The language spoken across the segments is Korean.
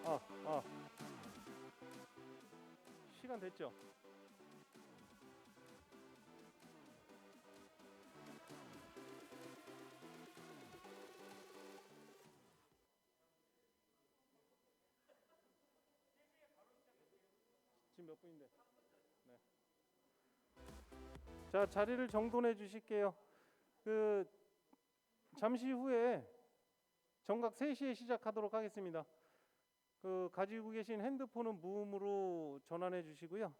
아, 아, 시간 됐죠? 지금 몇 분인데? 네. 자, 자리를 정돈해 주실게요. 그 잠시 후에 정각 3시에 시작하도록 하겠습니다. 그 가지고 계신 핸드폰은 무음으로 전환해 주시고요.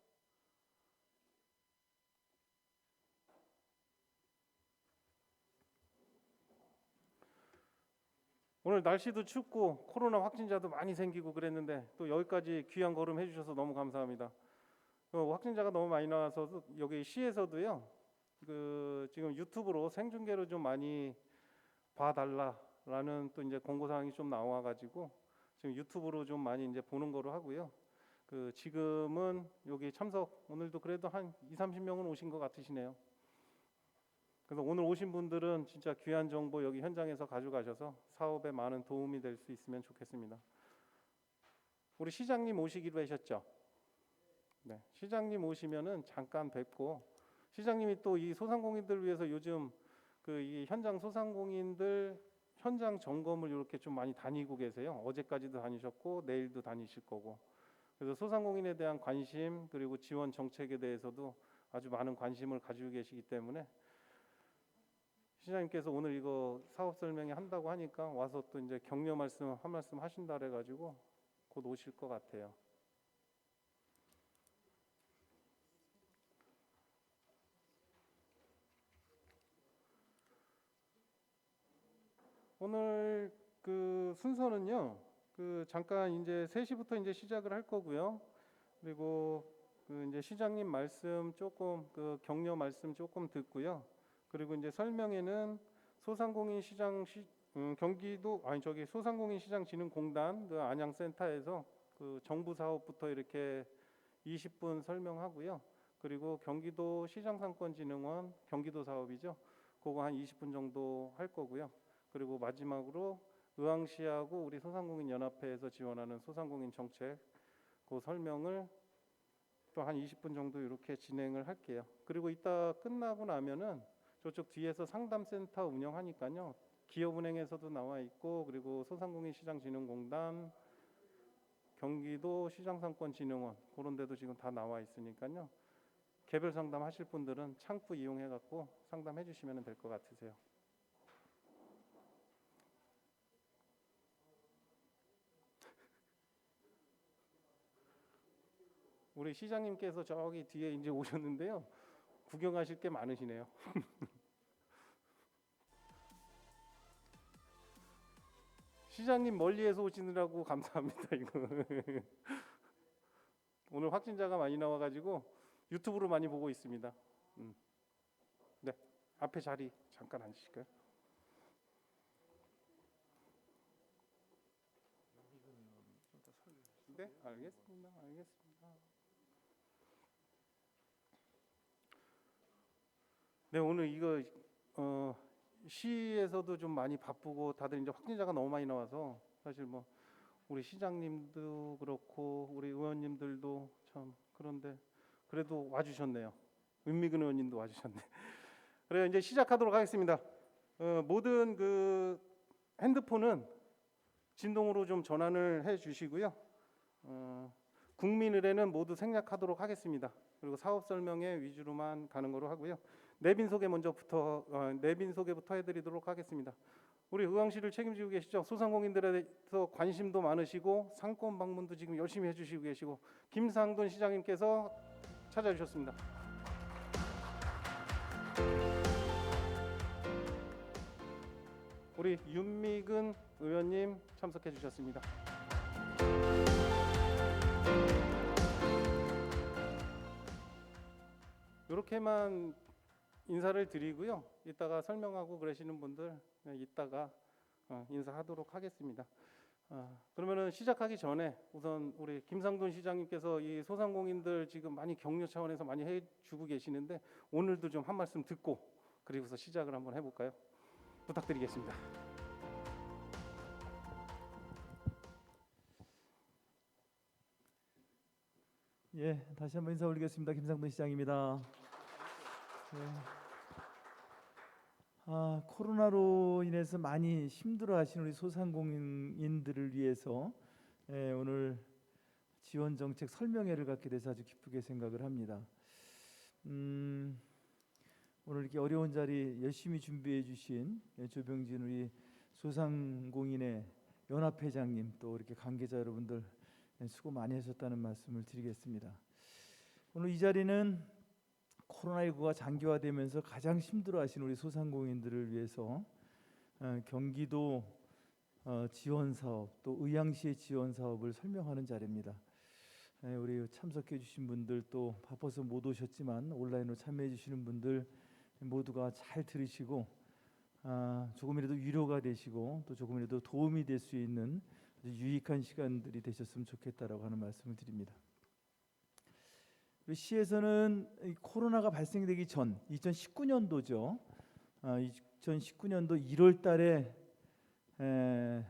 오늘 날씨도 춥고 코로나 확진자도 많이 생기고 그랬는데 또 여기까지 귀한 걸음 해주셔서 너무 감사합니다. 확진자가 너무 많이 나와서 여기 시에서도요. 그 지금 유튜브로 생중계로 좀 많이 봐달라라는 또 이제 공고 사항이 좀 나와가지고 지금 유튜브로 좀 많이 이제 보는 거로 하고요. 그 지금은 여기 참석 오늘도 그래도 한 2, 30명은 오신 것 같으시네요. 그래서 오늘 오신 분들은 진짜 귀한 정보 여기 현장에서 가져가셔서 사업에 많은 도움이 될 수 있으면 좋겠습니다. 우리 시장님 오시기로 하셨죠? 네, 시장님 오시면은 잠깐 뵙고 시장님이 또 이 소상공인들 위해서 요즘 그 이 현장 소상공인들 현장 점검을 이렇게 좀 많이 다니고 계세요. 어제까지도 다니셨고 내일도 다니실 거고. 그래서 소상공인에 대한 관심 그리고 지원 정책에 대해서도 아주 많은 관심을 가지고 계시기 때문에 시장님께서 오늘 이거 사업 설명회 한다고 하니까 와서 또 이제 격려 말씀 한 말씀 하신다 그래가지고 곧 오실 것 같아요. 오늘 그 순서는요. 그 잠깐 이제 3시부터 이제 시작을 할 거고요. 그리고 그 이제 시장님 말씀 조금 그 격려 말씀 조금 듣고요. 그리고 이제 설명회는 소상공인 시장 경기도 아니 저기 소상공인 시장 진흥공단 그 안양센터에서 그 정부 사업부터 이렇게 20분 설명하고요. 그리고 경기도 시장상권진흥원 경기도 사업이죠. 그거 한 20분 정도 할 거고요. 그리고 마지막으로 의왕시하고 우리 소상공인 연합회에서 지원하는 소상공인 정책 그 설명을 또 한 20분 정도 이렇게 진행을 할게요. 그리고 이따 끝나고 나면은 저쪽 뒤에서 상담센터 운영하니까요. 기업은행에서도 나와 있고 그리고 소상공인 시장진흥공단 경기도 시장상권진흥원 그런 데도 지금 다 나와 있으니까요. 개별 상담하실 분들은 창구 이용해 갖고 상담해 주시면 될 것 같으세요. 우리 시장님께서 저기 뒤에 이제 오셨는데요. 구경하실 게 많으시네요. 시장님 멀리에서 오시느라고 감사합니다. 이거 오늘 확진자가 많이 나와가지고 유튜브로 많이 보고 있습니다. 네, 앞에 자리 잠깐 앉으실까요? 네, 알겠습니다. 알겠습니다. 네, 오늘 이거 시에서도 좀 많이 바쁘고 다들 이제 확진자가 너무 많이 나와서 사실 뭐 우리 시장님도 그렇고 우리 의원님들도 참 그런데 그래도 와주셨네요. 윤미근 의원님도 와주셨네. 그래 이제 시작하도록 하겠습니다. 모든 그 핸드폰은 진동으로 좀 전환을 해 주시고요. 국민의례는 모두 생략하도록 하겠습니다. 그리고 사업 설명회 위주로만 가는 거로 하고요. 내빈 소개 먼저부터 내빈 소개부터 해드리도록 하겠습니다. 우리 의왕시를 책임지고 계시죠. 소상공인들에 대해서 관심도 많으시고 상권 방문도 지금 열심히 해주시고 계시고 김상돈 시장님께서 찾아주셨습니다. 우리 윤미근 의원님 참석해 주셨습니다. 이렇게만 인사를 드리고요. 이따가 설명하고 그러시는 분들 이따가 인사하도록 하겠습니다. 그러면은 시작하기 전에 우선 우리 김상돈 시장님께서 이 소상공인들 지금 많이 격려 차원에서 많이 해주고 계시는데 오늘도 좀 한 말씀 듣고 그리고서 시작을 한번 해볼까요? 부탁드리겠습니다. 예, 다시 한번 인사 올리겠습니다. 김상돈 시장입니다. 네. 코로나로 인해서 많이 힘들어하시는 우리 소상공인들을 위해서 오늘 지원 정책 설명회를 갖게 돼서 아주 기쁘게 생각을 합니다. 오늘 이렇게 어려운 자리 열심히 준비해 주신 조병진 우리 소상공인의 연합회장님, 또 이렇게 관계자 여러분들 수고 많이 하셨다는 말씀을 드리겠습니다. 오늘 이 자리는 코로나19가 장기화되면서 가장 힘들어하시는 우리 소상공인들을 위해서 경기도 지원 사업, 또 의향시의 지원 사업을 설명하는 자리입니다. 우리 참석해 주신 분들, 또 바빠서 못 오셨지만 온라인으로 참여해 주시는 분들 모두가 잘 들으시고 조금이라도 위로가 되시고 또 조금이라도 도움이 될 수 있는 아주 유익한 시간들이 되셨으면 좋겠다라고 하는 말씀을 드립니다. 우리 시에서는 코로나가 발생되기 전 2019년도죠. 2019년도 1월 달에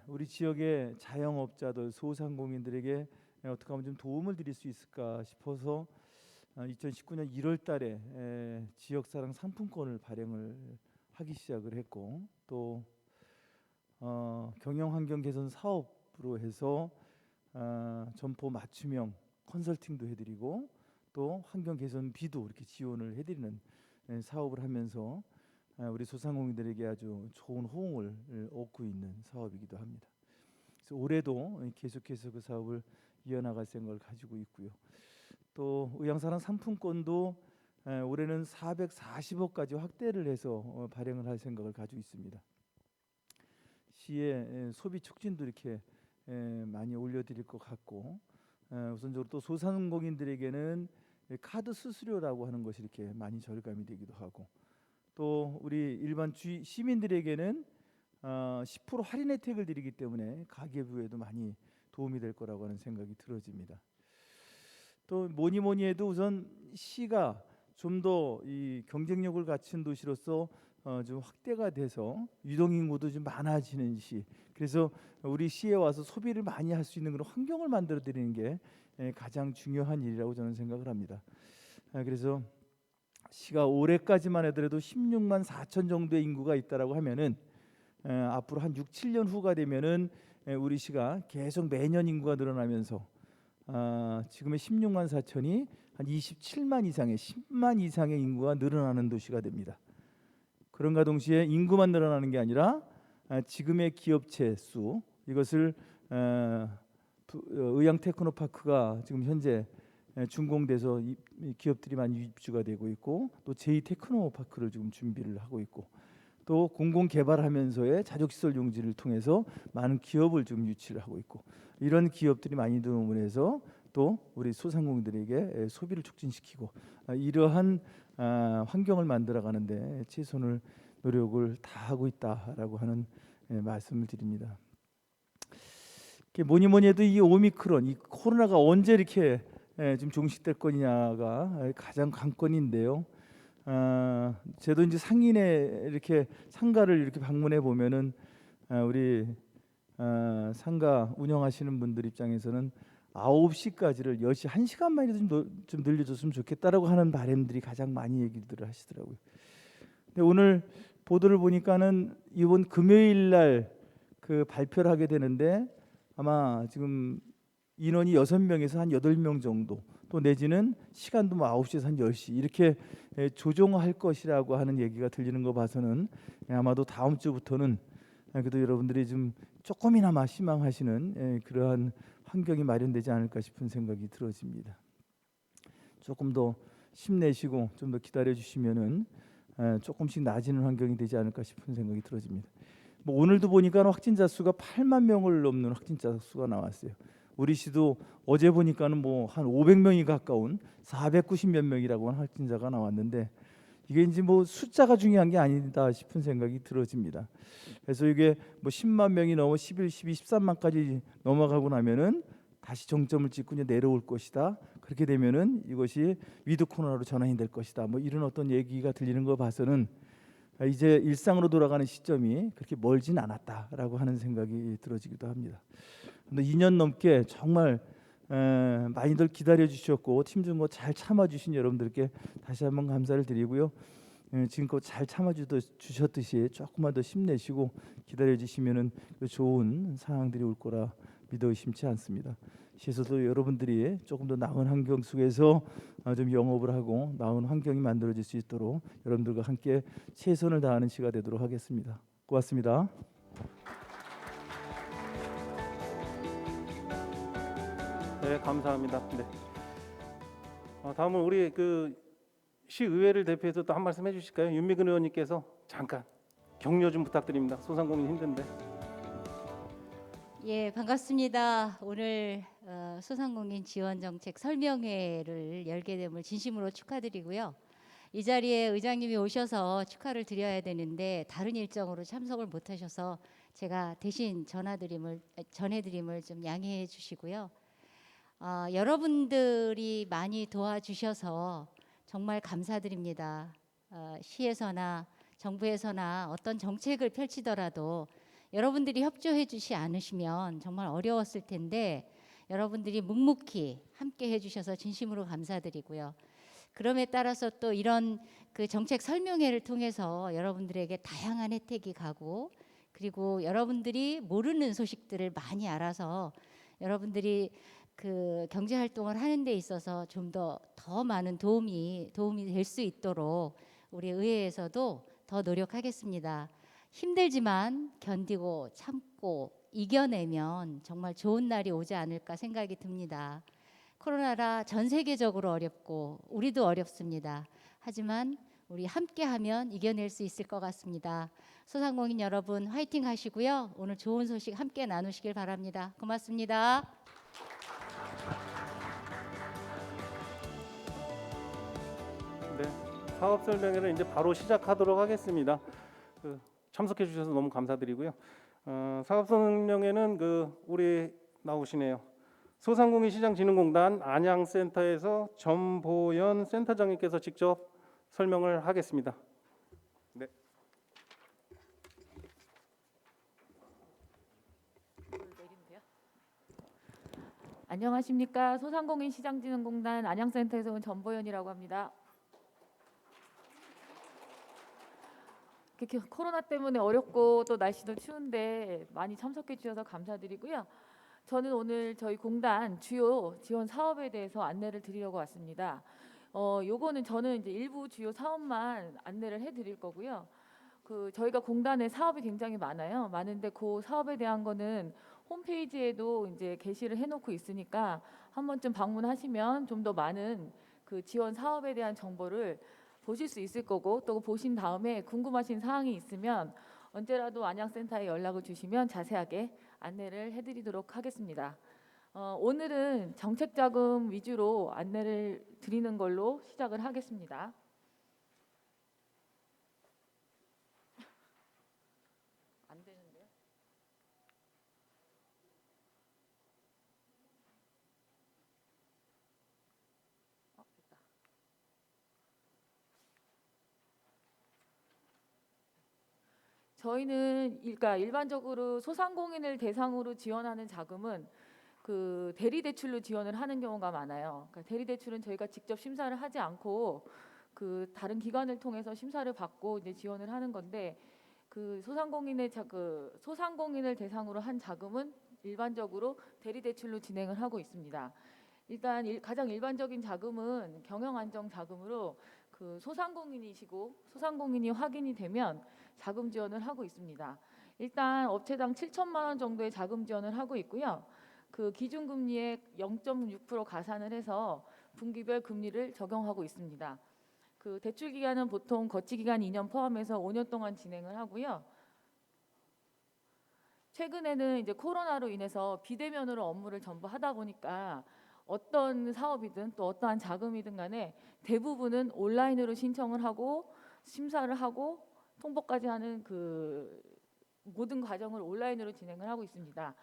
우리 지역의 자영업자들, 소상공인들에게 어떻게 하면 좀 도움을 드릴 수 있을까 싶어서 2019년 1월 달에 지역사랑 상품권을 발행을 하기 시작을 했고, 또 경영환경 개선 사업으로 해서 점포 맞춤형 컨설팅도 해드리고 또 환경 개선비도 이렇게 지원을 해드리는 사업을 하면서 우리 소상공인들에게 아주 좋은 호응을 얻고 있는 사업이기도 합니다. 그래서 올해도 계속해서 그 사업을 이어나갈 생각을 가지고 있고요. 또 의향사랑 상품권도 올해는 440억까지 확대를 해서 발행을 할 생각을 가지고 있습니다. 시의 소비 촉진도 이렇게 많이 올려드릴 것 같고, 우선적으로 또 소상공인들에게는 카드 수수료라고 하는 것이 이렇게 많이 절감이 되기도 하고, 또 우리 일반 시민들에게는 10% 할인 혜택을 드리기 때문에 가계부에도 많이 도움이 될 거라고 하는 생각이 들어집니다. 또 뭐니 해도 우선 시가 좀 더 이 경쟁력을 갖춘 도시로서 좀 확대가 돼서 유동인구도 좀 많아지는 시, 그래서 우리 시에 와서 소비를 많이 할 수 있는 그런 환경을 만들어 드리는 게 가장 중요한 일이라고 저는 생각을 합니다. 그래서 시가 올해까지만 하더라도 16만 4천 정도의 인구가 있다라고 하면은 앞으로 한 6, 7년 후가 되면은 우리 시가 계속 매년 인구가 늘어나면서 지금의 16만 4천이 한 27만 이상의 10만 이상의 인구가 늘어나는 도시가 됩니다. 그런가 동시에 인구만 늘어나는 게 아니라 지금의 기업체 수, 이것을 의향 테크노파크가 지금 현재 준공돼서 기업들이 많이 입주가 되고 있고, 또 제2 테크노파크를 지금 준비를 하고 있고, 또 공공 개발하면서의 자족시설 용지를 통해서 많은 기업을 좀 유치를 하고 있고, 이런 기업들이 많이 들어오므로 해서 또 우리 소상공인들에게 소비를 촉진시키고 이러한 환경을 만들어가는데 최선을 노력을 다 하고 있다라고 하는 말씀을 드립니다. 뭐니 해도 이 오미크론, 이 코로나가 언제 이렇게 좀 종식될 거냐가 가장 관건인데요. 저도 이제 상인에 이렇게 상가를 이렇게 방문해 보면은 우리 상가 운영하시는 분들 입장에서는 9시까지를 10시 1시간만이라도 좀 늘려줬으면 좋겠다라고 하는 바람들이 가장 많이 얘기들을 하시더라고요. 근데 오늘 보도를 보니까는 이번 금요일 날 그 발표를 하게 되는데 아마 지금 인원이 6명에서 한 8명 정도, 또 내지는 시간도 뭐 9시에서 한 10시 이렇게 조정할 것이라고 하는 얘기가 들리는 거 봐서는 아마도 다음 주부터는 그래도 여러분들이 좀 조금이나마 희망하시는 그러한 환경이 마련되지 않을까 싶은 생각이 들어집니다. 조금 더 힘내시고 좀 더 기다려 주시면은 조금씩 나아지는 환경이 되지 않을까 싶은 생각이 들어집니다. 뭐 오늘도 보니까 확진자 수가 8만 명을 넘는 확진자 수가 나왔어요. 우리 시도 어제 보니까는 뭐 한 500명이 가까운 490몇 명이라고 하는 확진자가 나왔는데, 이게 이제 뭐 숫자가 중요한 게 아니다 싶은 생각이 들어집니다. 그래서 이게 뭐 10만 명이 넘어 11, 12, 13만까지 넘어가고 나면은 다시 정점을 찍고 이제 내려올 것이다. 그렇게 되면은 이것이 위드 코로나로 전환이 될 것이다. 뭐 이런 어떤 얘기가 들리는 거 봐서는 이제 일상으로 돌아가는 시점이 그렇게 멀진 않았다라고 하는 생각이 들어지기도 합니다. 근데 2년 넘게 정말 많이들 기다려 주셨고 힘든 거 잘 참아 주신 여러분들께 다시 한번 감사를 드리고요. 지금껏 잘 참아 주셨듯이 조금만 더 힘내시고 기다려 주시면은 그 좋은 상황들이 올 거라 믿어 의심치 않습니다. 시에서도 여러분들이 조금 더 나은 환경 속에서 좀 영업을 하고 나은 환경이 만들어질 수 있도록 여러분들과 함께 최선을 다하는 시가 되도록 하겠습니다. 고맙습니다. 네, 감사합니다. 네. 다음은 우리 그 시의회를 대표해서 또 한 말씀 해주실까요? 윤미근 의원님께서 잠깐 격려 좀 부탁드립니다. 소상공인 힘든데. 예, 반갑습니다. 오늘 소상공인 지원 정책 설명회를 열게 됨을 진심으로 축하드리고요. 이 자리에 의장님이 오셔서 축하를 드려야 되는데 다른 일정으로 참석을 못하셔서 제가 대신 전해드림을 좀 양해해 주시고요. 여러분들이 많이 도와주셔서 정말 감사드립니다. 시에서나 정부에서나 어떤 정책을 펼치더라도 여러분들이 협조해 주시 않으시면 정말 어려웠을 텐데 여러분들이 묵묵히 함께 해주셔서 진심으로 감사드리고요. 그럼에 따라서 또 이런 그 정책 설명회를 통해서 여러분들에게 다양한 혜택이 가고 그리고 여러분들이 모르는 소식들을 많이 알아서 여러분들이 그 경제 활동을 하는 데 있어서 좀 더 많은 도움이 될 수 있도록 우리 의회에서도 더 노력하겠습니다. 힘들지만 견디고 참고 이겨내면 정말 좋은 날이 오지 않을까 생각이 듭니다. 코로나라 전 세계적으로 어렵고 우리도 어렵습니다. 하지만 우리 함께하면 이겨낼 수 있을 것 같습니다. 소상공인 여러분 화이팅 하시고요. 오늘 좋은 소식 함께 나누시길 바랍니다. 고맙습니다. 네, 사업 설명회를 이제 바로 시작하도록 하겠습니다. 참석해 주셔서 너무 감사드리고요. 사업 설명회는 우리 나오시네요. 소상공인 시장진흥공단 안양센터에서 전보연 센터장님께서 직접 설명을 하겠습니다. 네. 안녕하십니까. 소상공인 시장진흥공단 안양센터에서 온 전보연이라고 합니다. 이렇게 코로나 때문에 어렵고 또 날씨도 추운데 많이 참석해 주셔서 감사드리고요. 저는 오늘 저희 공단 주요 지원 사업에 대해서 안내를 드리려고 왔습니다. 요거는 저는 이제 일부 주요 사업만 안내를 해드릴 거고요. 저희가 공단에 사업이 굉장히 많아요. 많은데 그 사업에 대한 거는 홈페이지에도 이제 게시를 해놓고 있으니까 한 번쯤 방문하시면 좀 더 많은 그 지원 사업에 대한 정보를 보실 수 있을 거고 또 보신 다음에 궁금하신 사항이 있으면 언제라도 안양센터에 연락을 주시면 자세하게 안내를 해드리도록 하겠습니다. 오늘은 정책자금 위주로 안내를 드리는 걸로 시작을 하겠습니다. 안 되는데요? 됐다. 저희는 그러니까 일반적으로 소상공인을 대상으로 지원하는 자금은 그 대리대출로 지원을 하는 경우가 많아요. 그러니까 대리대출은 저희가 직접 심사를 하지 않고 그 다른 기관을 통해서 심사를 받고 이제 지원을 하는 건데 그 소상공인을 대상으로 한 자금은 일반적으로 대리대출로 진행을 하고 있습니다. 일단 가장 일반적인 자금은 경영안정자금으로 그 소상공인이 확인이 되면 자금 지원을 하고 있습니다. 일단 업체당 7천만 원 정도의 자금 지원을 하고 있고요. 그 기준금리의 0.6% 가산을 해서 분기별 금리를 적용하고 있습니다. 그 대출 기간은 보통 거치 기간 2년 포함해서 5년 동안 진행을 하고요. 최근에는 이제 코로나로 인해서 비대면으로 업무를 전부 하다 보니까 어떤 사업이든 또 어떠한 자금이든 간에 대부분은 온라인으로 신청을 하고 심사를 하고 통보까지 하는 그 모든 과정을 온라인으로 진행을 하고 있습니다.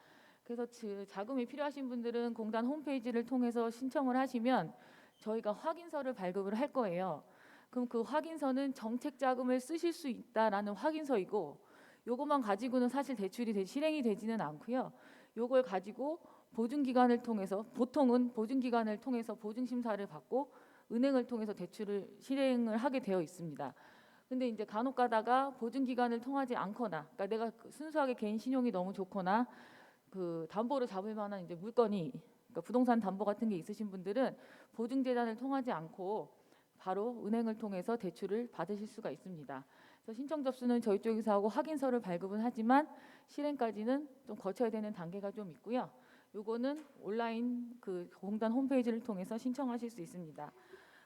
그래서 자금이 필요하신 분들은 공단 홈페이지를 통해서 신청을 하시면 저희가 확인서를 발급을 할 거예요. 그럼 그 확인서는 정책 자금을 쓰실 수 있다라는 확인서이고 요것만 가지고는 사실 대출이 실행이 되지는 않고요. 요걸 가지고 보증기관을 통해서 보통은 보증기관을 통해서 보증심사를 받고 은행을 통해서 대출을 실행을 하게 되어 있습니다. 근데 이제 간혹 가다가 보증기관을 통하지 않거나, 그러니까 내가 순수하게 개인 신용이 너무 좋거나 그 담보로 잡을 만한 이제 물건이, 그러니까 부동산 담보 같은 게 있으신 분들은 보증재단을 통하지 않고 바로 은행을 통해서 대출을 받으실 수가 있습니다. 그래서 신청 접수는 저희 쪽에서 하고 확인서를 발급은 하지만 실행까지는 좀 거쳐야 되는 단계가 좀 있고요. 요거는 온라인 그 공단 홈페이지를 통해서 신청하실 수 있습니다.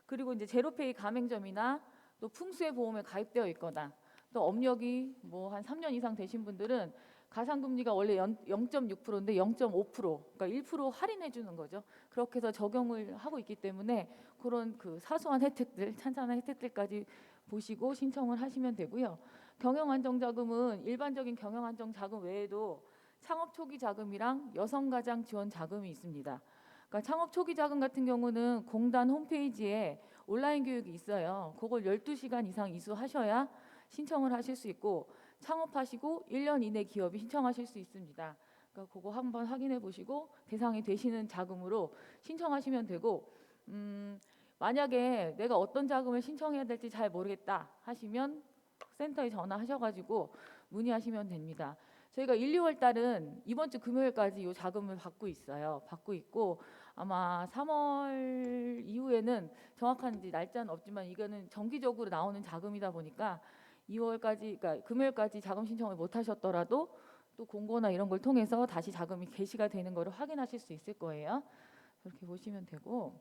그리고 이제 제로페이 가맹점이나 또 풍수의 보험에 가입되어 있거나 또 업력이 뭐 한 3년 이상 되신 분들은 가상금리가 원래 0.6%인데 0.5%, 그러니까 1% 할인해 주는 거죠. 그렇게 해서 적용을 하고 있기 때문에 그런 그 사소한 혜택들, 찬찬한 혜택들까지 보시고 신청을 하시면 되고요. 경영안정자금은 일반적인 경영안정자금 외에도 창업 초기 자금이랑 여성가장 지원 자금이 있습니다. 그러니까 창업 초기 자금 같은 경우는 공단 홈페이지에 온라인 교육이 있어요. 그걸 12시간 이상 이수하셔야 신청을 하실 수 있고, 창업하시고 1년 이내 기업이 신청하실 수 있습니다. 그러니까 그거 한번 확인해 보시고 대상이 되시는 자금으로 신청하시면 되고, 만약에 내가 어떤 자금을 신청해야 될지 잘 모르겠다 하시면 센터에 전화하셔가지고 문의하시면 됩니다. 저희가 1, 2월 달은 이번 주 금요일까지 이 자금을 받고 있어요. 받고 있고 아마 3월 이후에는 정확한 이제 날짜는 없지만 이거는 정기적으로 나오는 자금이다 보니까 2월까지, 그러니까 금요일까지 자금 신청을 못 하셨더라도 또 공고나 이런 걸 통해서 다시 자금이 개시가 되는 거를 확인하실 수 있을 거예요. 그렇게 보시면 되고,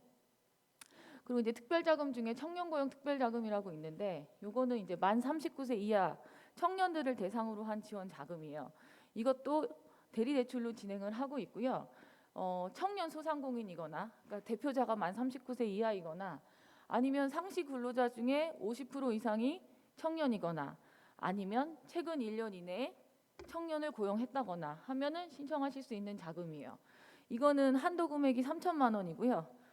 그리고 이제 특별자금 중에 청년고용 특별자금이라고 있는데 요거는 이제 만 39세 이하 청년들을 대상으로 한 지원 자금이에요. 이것도 대리대출로 진행을 하고 있고요. 청년 소상공인이거나, 그러니까 대표자가 만 39세 이하이거나 아니면 상시 근로자 중에 50% 이상이 청년이거나 아니면 최근 1년 이내에 청년을 고용했다거나 하면은 신청하실 수 있는 자금이에요. 이거는 한도 금액이 3천만 원이고요.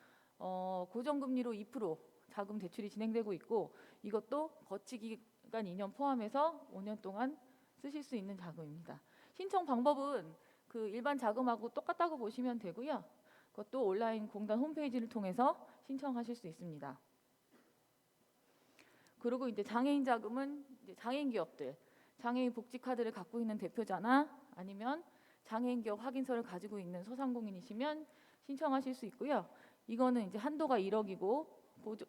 고정금리로 2% 자금 대출이 진행되고 있고, 이것도 거치 기간 2년 포함해서 5년 동안 쓰실 수 있는 자금입니다. 신청 방법은 그 일반 자금하고 똑같다고 보시면 되고요. 그것도 온라인 공단 홈페이지를 통해서 신청하실 수 있습니다. 그리고 이제 장애인 자금은 이제 장애인 기업들, 장애인 복지 카드를 갖고 있는 대표자나 아니면 장애인 기업 확인서를 가지고 있는 소상공인이시면 신청하실 수 있고요. 이거는 이제 한도가 1억이고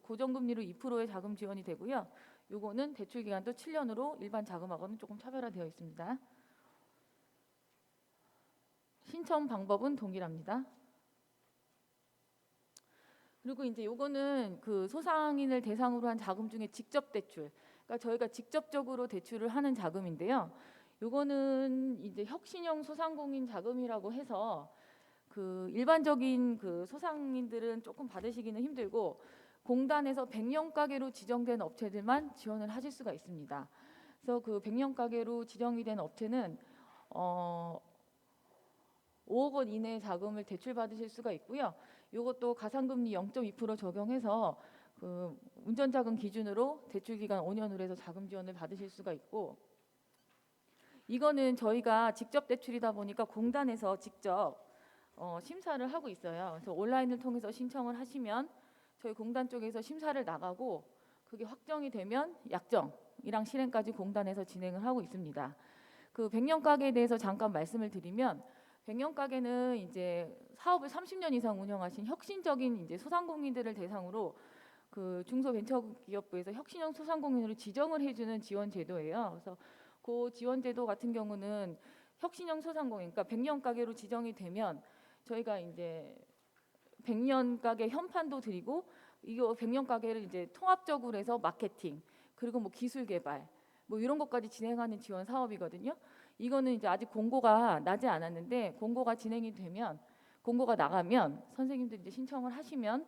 고정금리로 2%의 자금 지원이 되고요. 요거는 대출 기간도 7년으로 일반 자금하고는 조금 차별화되어 있습니다. 신청 방법은 동일합니다. 그리고 이제 요거는 그 소상인을 대상으로 한 자금 중에 직접 대출, 그러니까 저희가 직접적으로 대출을 하는 자금인데요. 요거는 이제 혁신형 소상공인 자금이라고 해서 그 일반적인 그 소상인들은 조금 받으시기는 힘들고 공단에서 100년 가게로 지정된 업체들만 지원을 하실 수가 있습니다. 그래서 그 100년 가게로 지정이 된 업체는 5억 원 이내의 자금을 대출 받으실 수가 있고요. 이것도 가상금리 0.2% 적용해서 그 운전자금 기준으로 대출 기간 5년으로 해서 자금 지원을 받으실 수가 있고, 이거는 저희가 직접 대출이다 보니까 공단에서 직접 심사를 하고 있어요. 그래서 온라인을 통해서 신청을 하시면 저희 공단 쪽에서 심사를 나가고 그게 확정이 되면 약정이랑 실행까지 공단에서 진행을 하고 있습니다. 그 100년 가게에 대해서 잠깐 말씀을 드리면, 100년 가게는 이제 사업을 30년 이상 운영하신 혁신적인 이제 소상공인들을 대상으로 그 중소벤처기업부에서 혁신형 소상공인으로 지정을 해주는 지원 제도예요. 그래서 그 지원 제도 같은 경우는 혁신형 소상공인, 그러니까 100년 가게로 지정이 되면 저희가 이제 100년 가게 현판도 드리고, 이거 100년 가게를 이제 통합적으로 해서 마케팅 그리고 뭐 기술 개발 뭐 이런 것까지 진행하는 지원 사업이거든요. 이거는 이제 아직 공고가 나지 않았는데 공고가 진행이 되면, 공고가 나가면 선생님들이 이제 신청을 하시면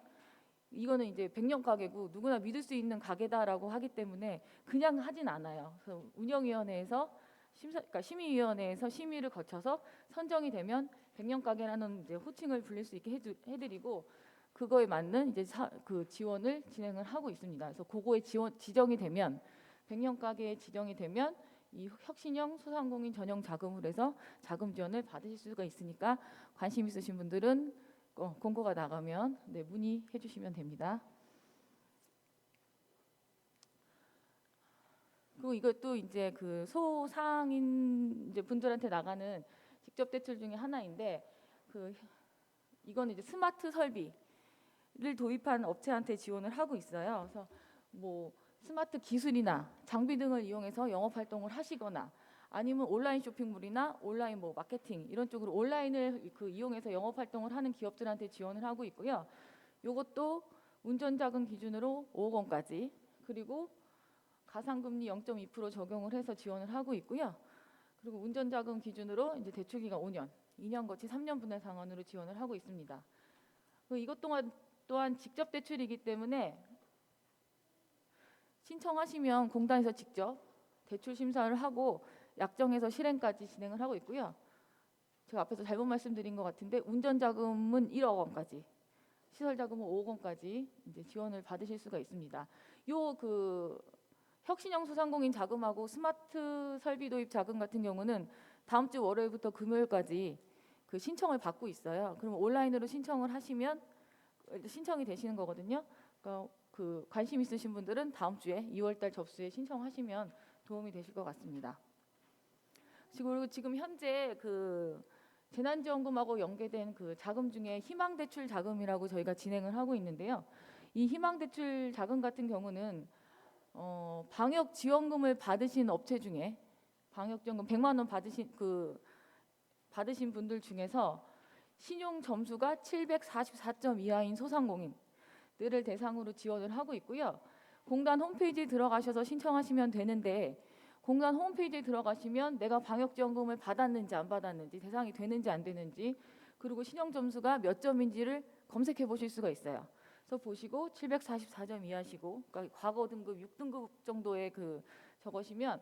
이거는 이제 100년 가게고 누구나 믿을 수 있는 가게다라고 하기 때문에 그냥 하진 않아요. 그래서 운영위원회에서 그러니까 심의위원회에서 심의를 거쳐서 선정이 되면 100년 가게라는 이제 호칭을 불릴 수 있게 해드리고, 그거에 맞는 이제 그 지원을 진행을 하고 있습니다. 그래서 그거에 지정이 되면 100년 가게에 지정이 되면 이 혁신형 소상공인 전용 자금으로 해서 자금 지원을 받으실 수가 있으니까 관심 있으신 분들은 공고가 나가면 네, 문의해 주시면 됩니다. 그리고 이것도 이제 그 소상인 이제 분들한테 나가는 직접 대출 중에 하나인데 이거는 이제 스마트 설비를 도입한 업체한테 지원을 하고 있어요. 그래서 뭐 스마트 기술이나 장비 등을 이용해서 영업 활동을 하시거나 아니면 온라인 쇼핑몰이나 온라인 뭐 마케팅 이런 쪽으로 온라인을 이용해서 영업 활동을 하는 기업들한테 지원을 하고 있고요. 이것도 운전자금 기준으로 5억 원까지 그리고 가상금리 0.2% 적용을 해서 지원을 하고 있고요. 그리고 운전자금 기준으로 이제 대출기간 5년, 2년 거치 3년 분할 상환으로 지원을 하고 있습니다. 이것 또한 직접 대출이기 때문에 신청하시면 공단에서 직접 대출 심사를 하고 약정해서 실행까지 진행을 하고 있고요. 제가 앞에서 잘못 말씀드린 것 같은데 운전자금은 1억 원까지, 시설자금은 5억 원까지 이제 지원을 받으실 수가 있습니다. 혁신형 소상공인 자금하고 스마트 설비 도입 자금 같은 경우는 다음 주 월요일부터 금요일까지 그 신청을 받고 있어요. 그럼 온라인으로 신청을 하시면 신청이 되시는 거거든요. 그러니까 그 관심 있으신 분들은 다음 주에 2월달 접수에 신청하시면 도움이 되실 것 같습니다. 그리고 지금 현재 그 재난지원금하고 연계된 그 자금 중에 희망대출 자금이라고 저희가 진행을 하고 있는데요. 이 희망대출 자금 같은 경우는 방역 지원금을 받으신 업체 중에 방역 지원금 100만 원 받으신 분들 중에서 신용 점수가 744점 이하인 소상공인들을 대상으로 지원을 하고 있고요. 공단 홈페이지에 들어가셔서 신청하시면 되는데 공단 홈페이지에 들어가시면 내가 방역 지원금을 받았는지 안 받았는지 대상이 되는지 안 되는지 그리고 신용 점수가 몇 점인지를 검색해 보실 수가 있어요. 그래서 보시고 744점 이하시고 그러니까 과거 등급 6등급 정도의 적으시면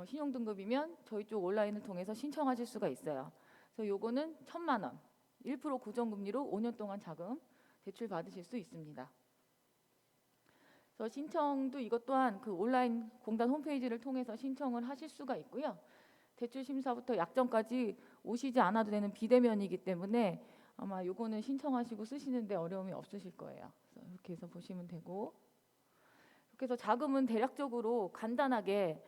신용 등급이면 저희 쪽 온라인을 통해서 신청하실 수가 있어요. 그래서 요거는 1,000만 원, 1% 고정금리로 5년 동안 자금 대출 받으실 수 있습니다. 그래서 신청도 이것 또한 그 온라인 공단 홈페이지를 통해서 신청을 하실 수가 있고요. 대출 심사부터 약정까지 오시지 않아도 되는 비대면이기 때문에 아마 요거는 신청하시고 쓰시는데 어려움이 없으실 거예요. 그래서 이렇게 해서 보시면 되고 이렇게 해서 자금은 대략적으로 간단하게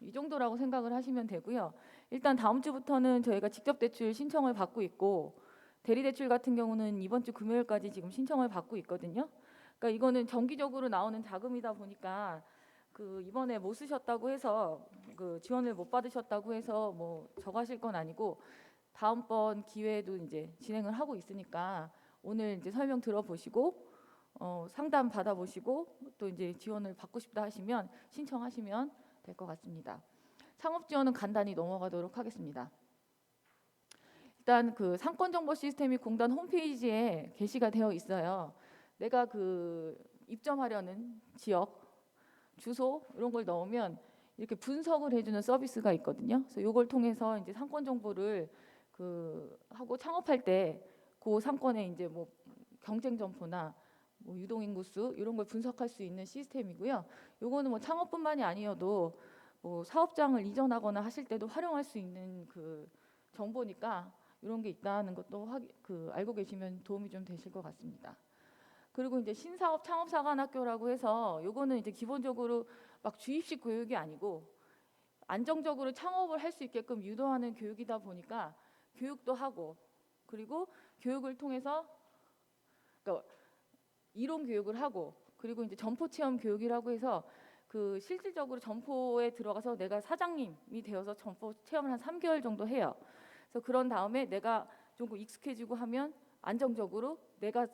이 정도라고 생각을 하시면 되고요. 일단 다음 주부터는 저희가 직접 대출 신청을 받고 있고 대리 대출 같은 경우는 이번 주 금요일까지 지금 신청을 받고 있거든요. 그러니까 이거는 정기적으로 나오는 자금이다 보니까 이번에 못 쓰셨다고 해서 지원을 못 받으셨다고 해서 뭐 저거 하실 건 아니고 다음번 기회에도 이제 진행을 하고 있으니까 오늘 이제 설명 들어보시고 상담 받아보시고 또 이제 지원을 받고 싶다 하시면 신청하시면 될 것 같습니다. 창업 지원은 간단히 넘어가도록 하겠습니다. 일단 상권 정보 시스템이 공단 홈페이지에 게시가 되어 있어요. 내가 입점하려는 지역, 주소 이런 걸 넣으면 이렇게 분석을 해주는 서비스가 있거든요. 그래서 이걸 통해서 이제 상권 정보를 하고 창업할 때 그 상권에 이제 뭐 경쟁 점포나 뭐 유동 인구수 이런 걸 분석할 수 있는 시스템이고요. 요거는 뭐 창업뿐만이 아니어도 뭐 사업장을 이전하거나 하실 때도 활용할 수 있는 정보니까 이런 게 있다는 것도 알고 계시면 도움이 좀 되실 것 같습니다. 그리고 이제 신사업 창업사관학교라고 해서 요거는 이제 기본적으로 막 주입식 교육이 아니고 안정적으로 창업을 할 수 있게끔 유도하는 교육이다 보니까 교육도 하고 그리고 교육을 통해서 그러니까 이론 교육을 하고 그리고 이제 점포 체험 교육이라고 해서 실질적으로 점포에 들어가서 내가 사장님이 되어서 점포 체험을 한 3개월 정도 해요. 그래서 그런 다음에 내가 좀 익숙해지고 하면 안정적으로 내가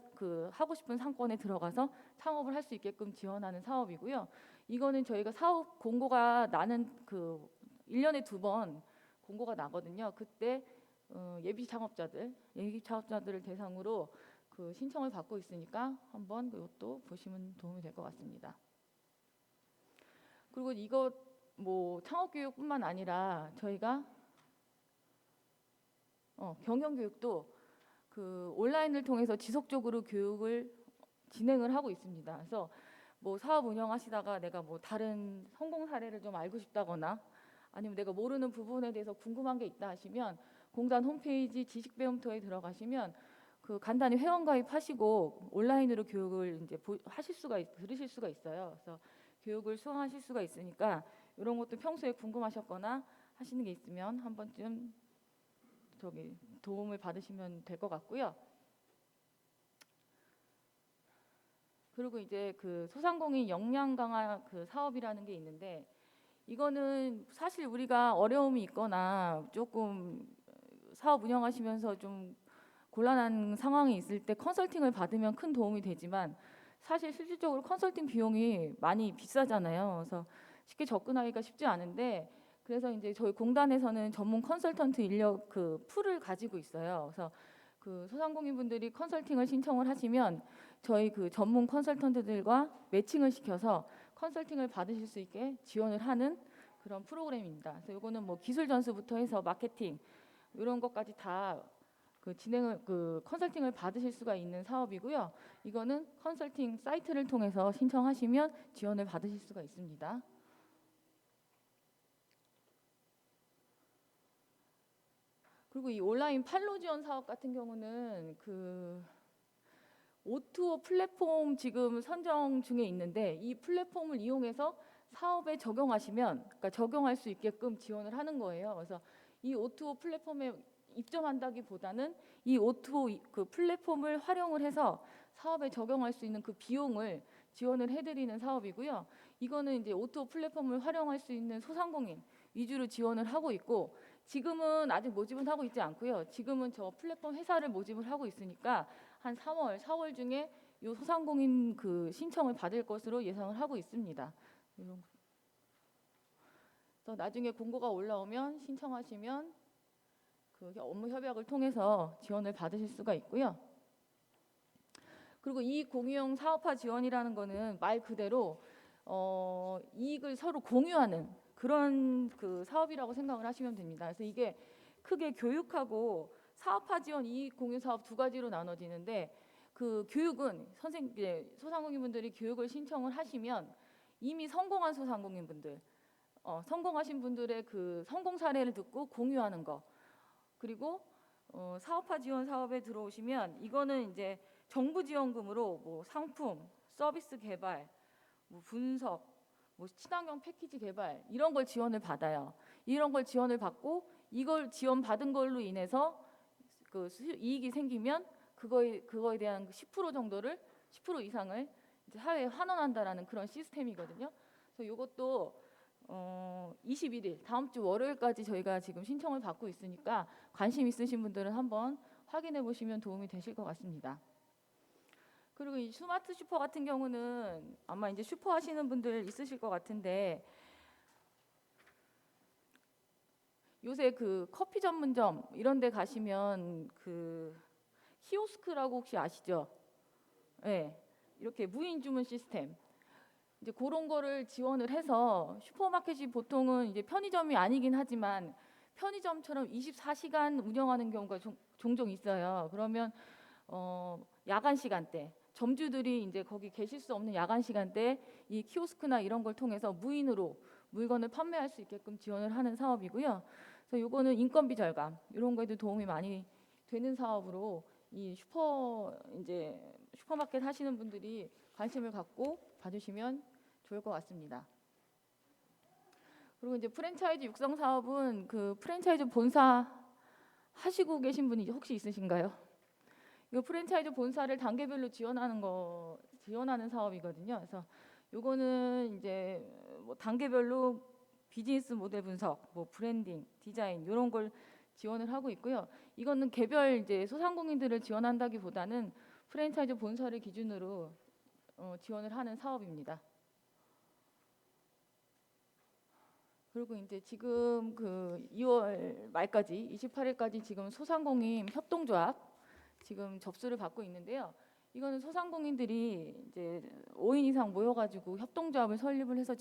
하고 싶은 상권에 들어가서 창업을 할 수 있게끔 지원하는 사업이고요. 이거는 저희가 사업 공고가 나는 1년에 2번 공고가 나거든요. 그때 예비 창업자들을 대상으로 신청을 받고 있으니까 한번 이것도 보시면 도움이 될 것 같습니다. 그리고 이거 뭐 창업교육뿐만 아니라 저희가 경영교육도 온라인을 통해서 지속적으로 교육을 진행을 하고 있습니다. 그래서 뭐 사업 운영하시다가 내가 뭐 다른 성공 사례를 좀 알고 싶다거나 아니면 내가 모르는 부분에 대해서 궁금한 게 있다 하시면 공단 홈페이지 지식배움터에 들어가시면 그 간단히 회원가입하시고 온라인으로 교육을 이제 들으실 수가 있어요. 그래서 교육을 수강하실 수가 있으니까 이런 것도 평소에 궁금하셨거나 하시는 게 있으면 한 번쯤 도움을 받으시면 될 것 같고요. 그리고 이제 그 소상공인 역량 강화 그 사업이라는 게 있는데 이거는 사실 우리가 어려움이 있거나 조금 사업 운영하시면서 좀 곤란한 상황이 있을 때 컨설팅을 받으면 큰 도움이 되지만 사실 실질적으로 컨설팅 비용이 많이 비싸잖아요. 그래서 쉽게 접근하기가 쉽지 않은데 그래서 이제 저희 공단에서는 전문 컨설턴트 인력 그 풀을 가지고 있어요. 그래서 그 소상공인분들이 컨설팅을 신청을 하시면 저희 그 전문 컨설턴트들과 매칭을 시켜서 컨설팅을 받으실 수 있게 지원을 하는 그런 프로그램입니다. 그래서 이거는 뭐 기술 전수부터 해서 마케팅 이런 것까지 다 그 컨설팅을 받으실 수가 있는 사업이고요. 이거는 컨설팅 사이트를 통해서 신청하시면 지원을 받으실 수가 있습니다. 그리고 이 온라인 판로 지원 사업 같은 경우는 그 O2O 플랫폼 지금 선정 중에 있는데 이 플랫폼을 이용해서 사업에 적용하시면 그러니까 적용할 수 있게끔 지원을 하는 거예요. 그래서 이 O2O 플랫폼에 입점한다기보다는 이 O2O 그 플랫폼을 활용을 해서 사업에 적용할 수 있는 그 비용을 지원을 해드리는 사업이고요. 이거는 이제 O2O 플랫폼을 활용할 수 있는 소상공인 위주로 지원을 하고 있고 지금은 아직 모집은 하고 있지 않고요. 지금은 저 플랫폼 회사를 모집을 하고 있으니까 한 3월, 4월 중에 이 소상공인 그 신청을 받을 것으로 예상을 하고 있습니다. 그래서 나중에 공고가 올라오면 신청하시면 그 업무 협약을 통해서 지원을 받으실 수가 있고요. 그리고 이익 공유형 사업화 지원이라는 거는 말 그대로 이익을 서로 공유하는 그런 그 사업이라고 생각을 하시면 됩니다. 그래서 이게 크게 교육하고 사업화 지원 이익 공유 사업 두 가지로 나눠지는데 그 교육은 소상공인분들이 교육을 신청을 하시면 이미 성공한 소상공인분들 성공하신 분들의 그 성공 사례를 듣고 공유하는 거 그리고 사업화 지원 사업에 들어오시면 이거는 이제 정부 지원금으로 뭐 상품, 서비스 개발, 뭐 분석, 뭐 친환경 패키지 개발 이런 걸 지원을 받아요. 이런 걸 지원을 받고 이걸 지원받은 걸로 인해서 그 이익이 생기면 그거에 대한 10% 정도를 10% 이상을 이제 사회에 환원한다라는 그런 시스템이거든요. 그래서 이것도 21일 다음 주 월요일까지 저희가 지금 신청을 받고 있으니까 관심 있으신 분들은 한번 확인해 보시면 도움이 되실 것 같습니다. 그리고 이 스마트 슈퍼 같은 경우는 아마 이제 슈퍼 하시는 분들 있으실 것 같은데 요새 그 커피 전문점 이런 데 가시면 그 키오스크라고 혹시 아시죠? 네. 이렇게 무인 주문 시스템 이제 그런 거를 지원을 해서 슈퍼마켓이 보통은 이제 편의점이 아니긴 하지만 편의점처럼 24시간 운영하는 경우가 종종 있어요. 그러면 야간 시간대 점주들이 이제 거기 계실 수 없는 야간 시간대 이 키오스크나 이런 걸 통해서 무인으로 물건을 판매할 수 있게끔 지원을 하는 사업이고요. 그래서 이거는 인건비 절감 이런 거에도 도움이 많이 되는 사업으로 이 슈퍼마켓 하시는 분들이 관심을 갖고 봐주시면 좋을 것 같습니다. 그리고 이제 프랜차이즈 육성 사업은 그 프랜차이즈 본사 하시고 계신 분이 혹시 있으신가요? 이 프랜차이즈 본사를 단계별로 지원하는 사업이거든요. 그래서 요거는 이제 뭐 단계별로 비즈니스 모델 분석, 뭐 브랜딩, 디자인 이런 걸 지원을 하고 있고요. 이거는 개별 이제 소상공인들을 지원한다기보다는 프랜차이즈 본사를 기준으로 지원을 하는 사업입니다. 그리고 이제 지금 그 2월 말까지 28일까지 지금 소상공인 협동조합 지금 접수를 받고 있는데요. 이거는 소상공인들이 이제 5인 이상 모여가지고 협동조합을 설립을 해서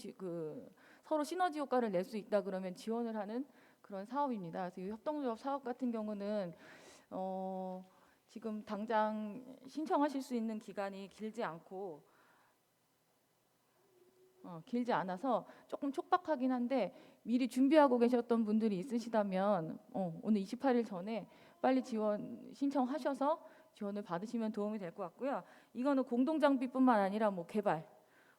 서로 시너지 효과를 낼 수 있다 그러면 지원을 하는 그런 사업입니다. 그래서 이 협동조합 사업 같은 경우는 지금 당장 신청하실 수 있는 기간이 길지 않고 길지 않아서 조금 촉박하긴 한데 미리 준비하고 계셨던 분들이 있으시다면 오늘 28일 전에 빨리 지원 신청하셔서 지원을 받으시면 도움이 될 것 같고요. 이거는 공동장비뿐만 아니라 뭐 개발,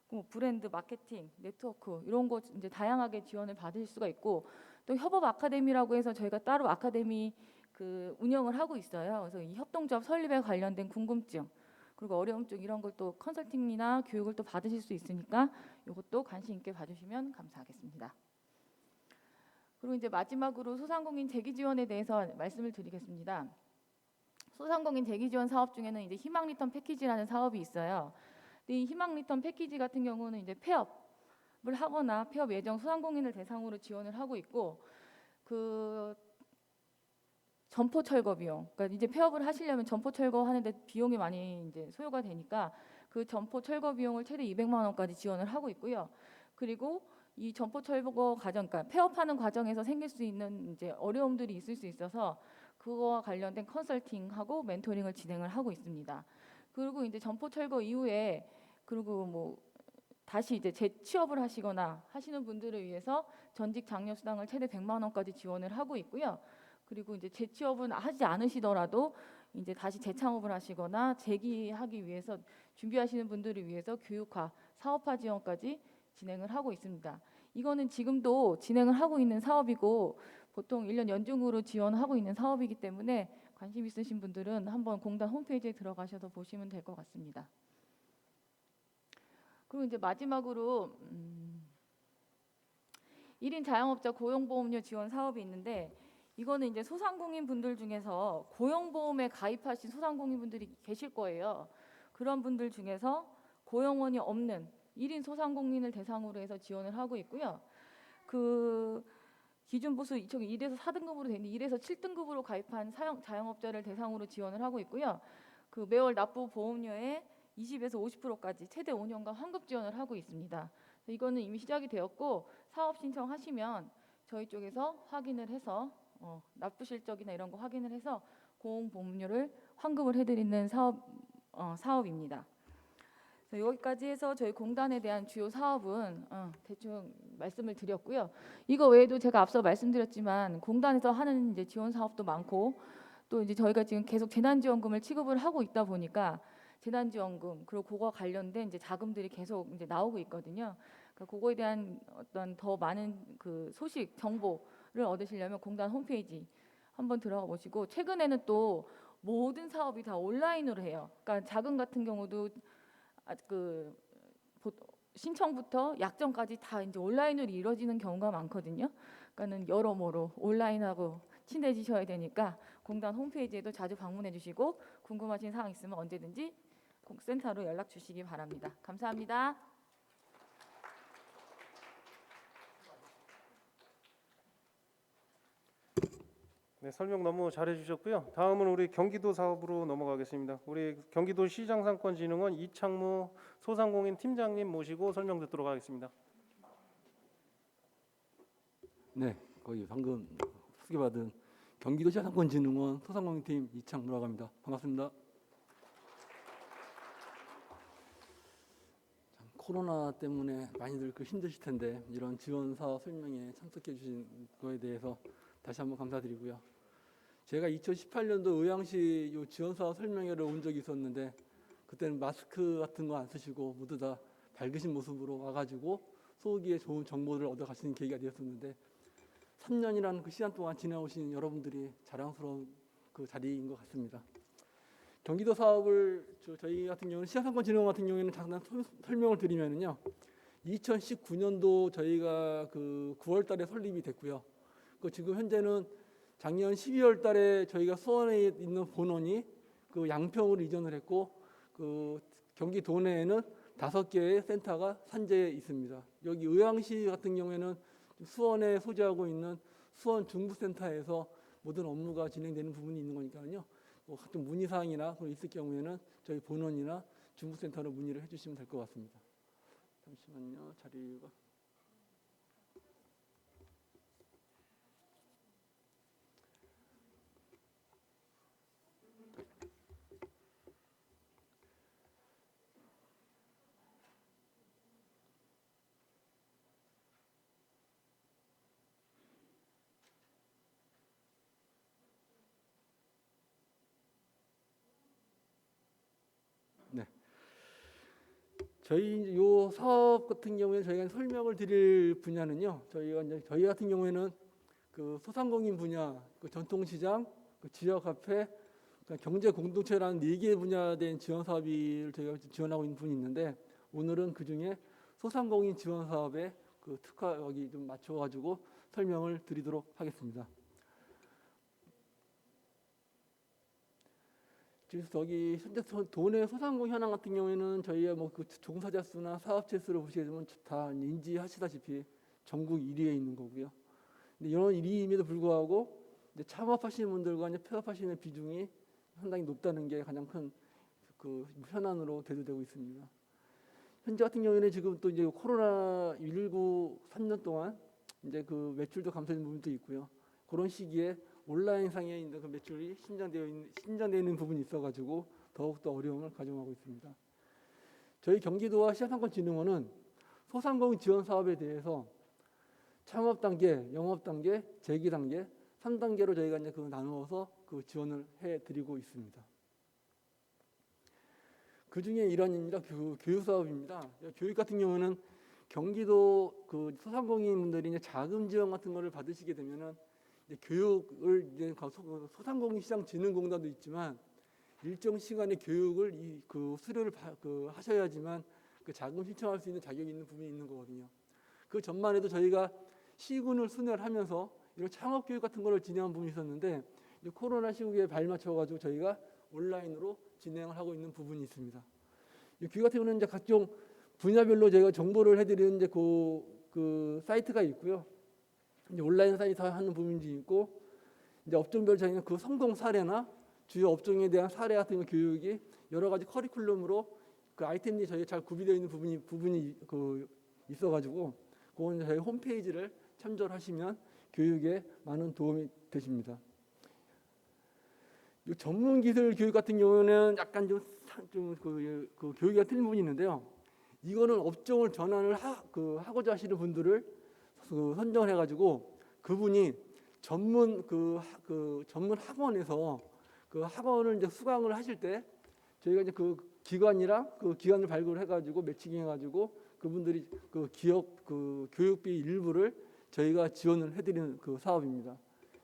뭐 브랜드, 마케팅, 네트워크 이런 거 이제 다양하게 지원을 받으실 수가 있고, 또 협업 아카데미라고 해서 저희가 따로 아카데미 그 운영을 하고 있어요. 그래서 이 협동조합 설립에 관련된 궁금증 그리고 어려움증 이런 걸 또 컨설팅이나 교육을 또 받으실 수 있으니까 이것도 관심 있게 봐주시면 감사하겠습니다. 그리고 이제 마지막으로 소상공인 재기 지원에 대해서 말씀을 드리겠습니다. 소상공인 재기 지원 사업 중에는 이제 희망 리턴 패키지라는 사업이 있어요. 근데 이 희망 리턴 패키지 같은 경우는 이제 폐업을 하거나 폐업 예정 소상공인을 대상으로 지원을 하고 있고, 그 점포 철거 비용, 그러니까 이제 폐업을 하시려면 점포 철거하는데 비용이 많이 이제 소요가 되니까 그 점포 철거 비용을 최대 200만 원까지 지원을 하고 있고요. 그리고 이 점포 철거 과정, 그러니까 폐업하는 과정에서 생길 수 있는 이제 어려움들이 있을 수 있어서 그거와 관련된 컨설팅하고 멘토링을 진행을 하고 있습니다. 그리고 이제 점포 철거 이후에 그리고 뭐 다시 이제 재취업을 하시거나 하시는 분들을 위해서 전직 장려 수당을 최대 100만 원까지 지원을 하고 있고요. 그리고 이제 재취업은 하지 않으시더라도 이제 다시 재창업을 하시거나 재기하기 위해서 준비하시는 분들을 위해서 교육화, 사업화 지원까지 진행을 하고 있습니다. 이거는 지금도 진행을 하고 있는 사업이고 보통 1년 연중으로 지원하고 있는 사업이기 때문에 관심 있으신 분들은 한번 공단 홈페이지에 들어가셔서 보시면 될 것 같습니다. 그리고 이제 마지막으로 1인 자영업자 고용보험료 지원 사업이 있는데, 이거는 이제 소상공인 분들 중에서 고용보험에 가입하신 소상공인 분들이 계실 거예요. 그런 분들 중에서 고용원이 없는 1인 소상공인을 대상으로 해서 지원을 하고 있고요. 그 기준 보수 1에서 4등급으로 되는 1에서 7등급으로 가입한 자영업자를 대상으로 지원을 하고 있고요. 그 매월 납부 보험료의 20에서 50%까지 최대 5년간 환급 지원을 하고 있습니다. 이거는 이미 시작이 되었고 사업 신청하시면 저희 쪽에서 확인을 해서 납부 실적이나 이런 거 확인을 해서 고용보험료를 환급을 해드리는 사업입니다. 여기까지 해서 저희 공단에 대한 주요 사업은 대충 말씀을 드렸고요. 이거 외에도 제가 앞서 말씀드렸지만 공단에서 하는 이제 지원 사업도 많고, 또 이제 저희가 지금 계속 재난지원금을 취급을 하고 있다 보니까 재난지원금 그리고 그거와 관련된 이제 자금들이 계속 이제 나오고 있거든요. 그러니까 그거에 대한 어떤 더 많은 그 소식 정보를 얻으시려면 공단 홈페이지 한번 들어가 보시고, 최근에는 또 모든 사업이 다 온라인으로 해요. 그러니까 자금 같은 경우도 신청부터 약정까지 다 이제 온라인으로 이루어지는 경우가 많거든요. 그러니까는 여러모로 온라인하고 친해지셔야 되니까 공단 홈페이지에도 자주 방문해 주시고 궁금하신 사항 있으면 언제든지 센터로 연락 주시기 바랍니다. 감사합니다. 네, 설명 너무 잘해 주셨고요. 다음은 우리 경기도 사업으로 넘어가겠습니다. 우리 경기도시장상권진흥원 이창무 소상공인 팀장님 모시고 설명 듣도록 하겠습니다. 네, 거기 방금 소개받은 경기도시장상권진흥원 소상공인팀 이창무라고 합니다. 반갑습니다. 참, 코로나 때문에 많이들 힘드실 텐데 이런 지원 사업 설명에 참석해 주신 거에 대해서 다시 한번 감사드리고요. 제가 2018년도 의왕시 요 지원 사업 설명회를 온 적이 있었는데 그때는 마스크 같은 거 안 쓰시고 모두 다 밝으신 모습으로 와가지고 소기에 좋은 정보를 얻어 가시는 계기가 되었었는데 3년이라는 그 시간 동안 지내오신 여러분들이 자랑스러운 그 자리인 것 같습니다. 경기도 사업을 저희 같은 경우는 시장상권진흥원 같은 경우에는 잠깐 설명을 드리면은요, 2019년도 저희가 그 9월달에 설립이 됐고요. 그 지금 현재는 작년 12월달에 저희가 수원에 있는 본원이 그 양평으로 이전을 했고, 그 경기 도내에는 5개의 센터가 산재해 있습니다. 여기 의왕시 같은 경우에는 수원에 소재하고 있는 수원 중부센터에서 모든 업무가 진행되는 부분이 있는 거니까요. 뭐 같은 문의 사항이나 그런 있을 경우에는 저희 본원이나 중부센터로 문의를 해주시면 될 것 같습니다. 잠시만요, 자리가. 저희 이제 요 사업 같은 경우에 저희가 설명을 드릴 분야는요. 저희 같은 경우에는 그 소상공인 분야, 그 전통시장, 그 지역 화폐, 경제 공동체라는 4개 분야된 지원 사업을 저희가 지원하고 있는 분이 있는데 오늘은 그 중에 소상공인 지원 사업에 그 특화 여기 좀 맞춰가지고 설명을 드리도록 하겠습니다. 그래서 저기 현재 도내 소상공인 현황 같은 경우에는 저희가 뭐 그 종사자 수나 사업체 수를 보시게 되면 다 인지하시다시피 전국 1위에 있는 거고요. 근데 이런 1위임에도 불구하고 이제 창업하시는 분들과 이제 폐업하시는 비중이 상당히 높다는 게 가장 큰 그 현안으로 대두되고 있습니다. 현재 같은 경우에는 지금 또 이제 코로나 19 3년 동안 이제 그 매출도 감소된 부분도 있고요. 그런 시기에 온라인상에 있는 그 매출이 신장되어 있는 부분이 있어가지고 더욱더 어려움을 가정하고 있습니다. 저희 경기도와 시장상권진흥원은 소상공인 지원 사업에 대해서 창업 단계, 영업 단계, 재기 단계 3단계로 저희가 이제 그 나누어서 그 지원을 해드리고 있습니다. 그 중에 일환입니다. 교육 사업입니다. 교육 같은 경우는 경기도 그 소상공인 분들이 이제 자금 지원 같은 거를 받으시게 되면은 이제 교육을 이제 소상공인 시장 진흥공단도 있지만 일정 시간의 교육을 그 수료를 하셔야지만 그 자금 신청할 수 있는 자격이 있는 부분이 있는 거거든요. 그 전만 해도 저희가 시군을 순회를 하면서 이런 창업 교육 같은 거를 진행한 부분이 있었는데 이제 코로나 시국에 발맞춰 가지고 저희가 온라인으로 진행을 하고 있는 부분이 있습니다. 이 교육 같은 경우는 이제 각종 분야별로 저희가 정보를 해드리는 이제 그 사이트가 있고요. 이제 온라인 사이트 하는 부분이 있고 이제 업종별 저희는 그 성공 사례나 주요 업종에 대한 사례 같은 거 교육이 여러 가지 커리큘럼으로 그 아이템들이 저희 잘 구비되어 있는 부분이 그 있어가지고 그건 저희 홈페이지를 참조를 하시면 교육에 많은 도움이 되십니다. 이 전문 기술 교육 같은 경우는 약간 그 교육이 틀린 부분이 있는데요. 이거는 업종을 전환을 하고자 하시는 분들을 선정을 해가지고 그분이 전문 전문 학원에서 그 학원을 이제 수강을 하실 때 저희가 이제 그 기관이랑 그 기관을 발굴해가지고 매칭해가지고 그분들이 그 기업 그 교육비 일부를 저희가 지원을 해드리는 그 사업입니다.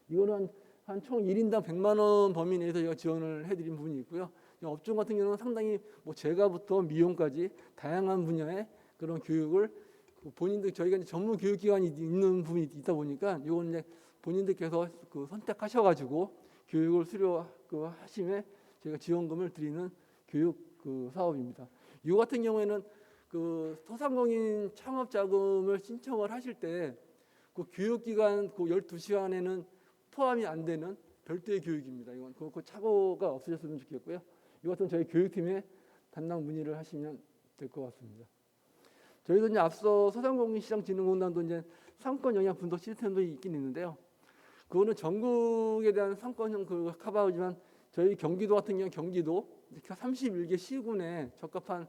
이거는 한 총 1인당 100만 원 범위 내에서 저희가 지원을 해드린 부분이 있고요. 업종 같은 경우는 상당히 뭐 제과부터 미용까지 다양한 분야의 그런 교육을 본인들 저희가 이제 전문 교육기관이 있는 부분이 있다 보니까 이건 이제 본인들께서 그 선택하셔가지고 교육을 하심에 저희가 지원금을 드리는 교육 그 사업입니다. 이 같은 경우에는 그 소상공인 창업 자금을 신청을 하실 때 그 교육기간 그 12시간에는 포함이 안 되는 별도의 교육입니다. 이건 그 착오가 없으셨으면 좋겠고요. 이것은 저희 교육팀에 담당 문의를 하시면 될 것 같습니다. 저희도 이제 앞서 소상공인 시장진흥공단도 이제 상권 영향 분석 시스템도 있긴 있는데요. 그거는 전국에 대한 상권형 그 커버하지만 저희 경기도 같은 경우 경기도 31개 시군에 적합한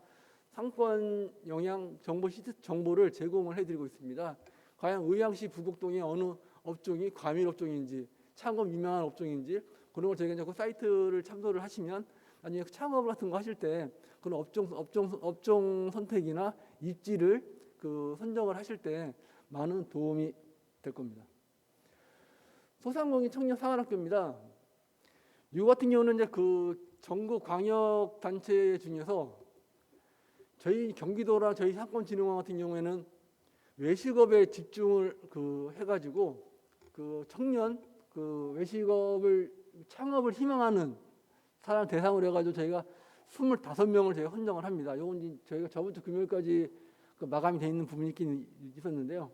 상권 영향 정보를 제공을 해드리고 있습니다. 과연 의왕시 부곡동의 어느 업종이 과밀 업종인지 창업 유명한 업종인지 그런 걸 저희가 이제 그 사이트를 참조를 하시면 나중에 창업 같은 거 하실 때 그런 업종 선택이나 입지를 그 선정을 하실 때 많은 도움이 될 겁니다. 소상공인 청년 사관학교입니다. 이 같은 경우는 이제 그 전국 광역 단체 중에서 저희 경기도랑 저희 상권진흥원 같은 경우에는 외식업에 집중을 해가지고 그 청년 그 외식업을 창업을 희망하는 사람 대상으로 해가지고 저희가 25명을 저희가 선정을 합니다. 이건 저희가 저번 주 금요일까지 그 마감이 돼 있는 부분이 있긴 있었는데요.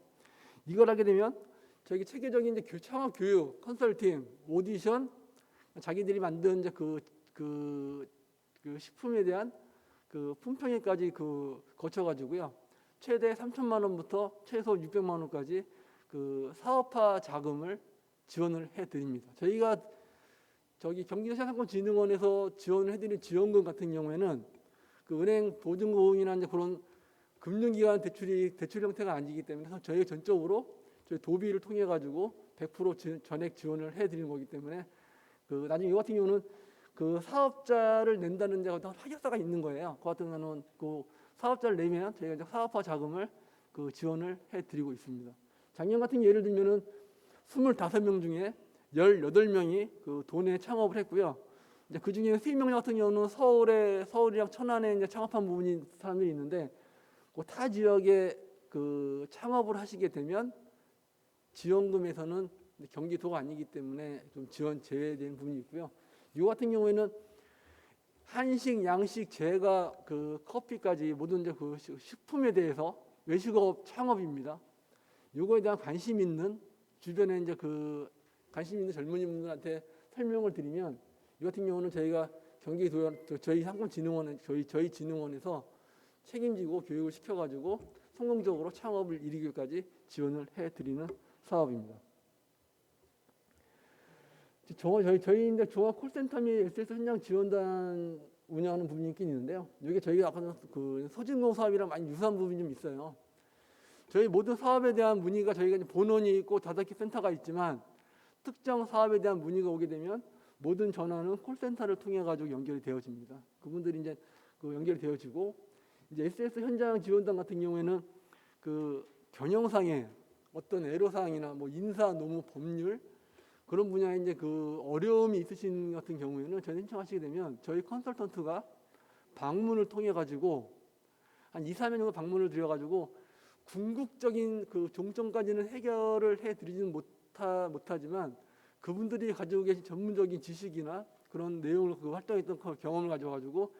이걸 하게 되면 저희 체계적인 이제 창업 교육, 컨설팅, 오디션, 자기들이 만든 이제 그 식품에 대한 그 품평회까지 거쳐가지고요. 최대 3천만 원부터 최소 600만 원까지 그 사업화 자금을 지원을 해드립니다. 저희가 저기 경기도시장상권진흥원에서 지원을 해드리는 지원금 같은 경우에는 그 은행 보증금이나 이제 그런 금융기관 대출 형태가 아니기 때문에 저희가 전적으로 저희 도비를 통해 가지고 100% 전액 지원을 해드리는 거기 때문에 그 나중에 이 같은 경우는 그 사업자를 낸다는 데 어떤 합격서가 있는 거예요. 그 같은 경우는 그 사업자를 내면 저희가 이제 사업화 자금을 그 지원을 해드리고 있습니다. 작년 같은 예를 들면은 25명 중에 18명이 그 도내 창업을 했고요. 이제 그 중에 3명 같은 경우는 서울이랑 천안에 이제 창업한 부분이 사람들이 있는데 그 타 지역에 그 창업을 하시게 되면 지원금에서는 경기도가 아니기 때문에 좀 지원 제외된 부분이 있고요. 이 같은 경우에는 한식, 양식, 제과, 그 커피까지 모든 이제 그 식품에 대해서 외식업 창업입니다. 이거에 대한 관심 있는 주변에 이제 그 관심 있는 젊은이분들한테 설명을 드리면 이 같은 경우는 저희가 경기도 저희 상권진흥원 저희 진흥원에서 책임지고 교육을 시켜가지고 성공적으로 창업을 이루기까지 지원을 해드리는 사업입니다. 저희 이제 종합 콜센터 및 SS 현장 지원단 운영하는 부분이 있긴 있는데요. 이게 저희가 아까 그 소진공 사업이랑 많이 유사한 부분이 좀 있어요. 저희 모든 사업에 대한 문의가 저희가 이제 본원이 있고 5개 센터가 있지만 특정 사업에 대한 문의가 오게 되면 모든 전화는 콜센터를 통해 가지고 연결이 되어집니다. 그분들이 이제 그 연결이 되어지고 이제 SS 현장 지원단 같은 경우에는 그 경영상의 어떤 애로사항이나 뭐 인사, 노무, 법률 그런 분야에 이제 그 어려움이 있으신 같은 경우에는 저희 신청하시게 되면 저희 컨설턴트가 방문을 통해 가지고 한 2, 3년 정도 방문을 드려 가지고 궁극적인 그 종점까지는 해결을 해 드리지는 못하지만 그분들이 가지고 계신 전문적인 지식이나 그런 내용을 그 활동했던 경험을 가지고 가지고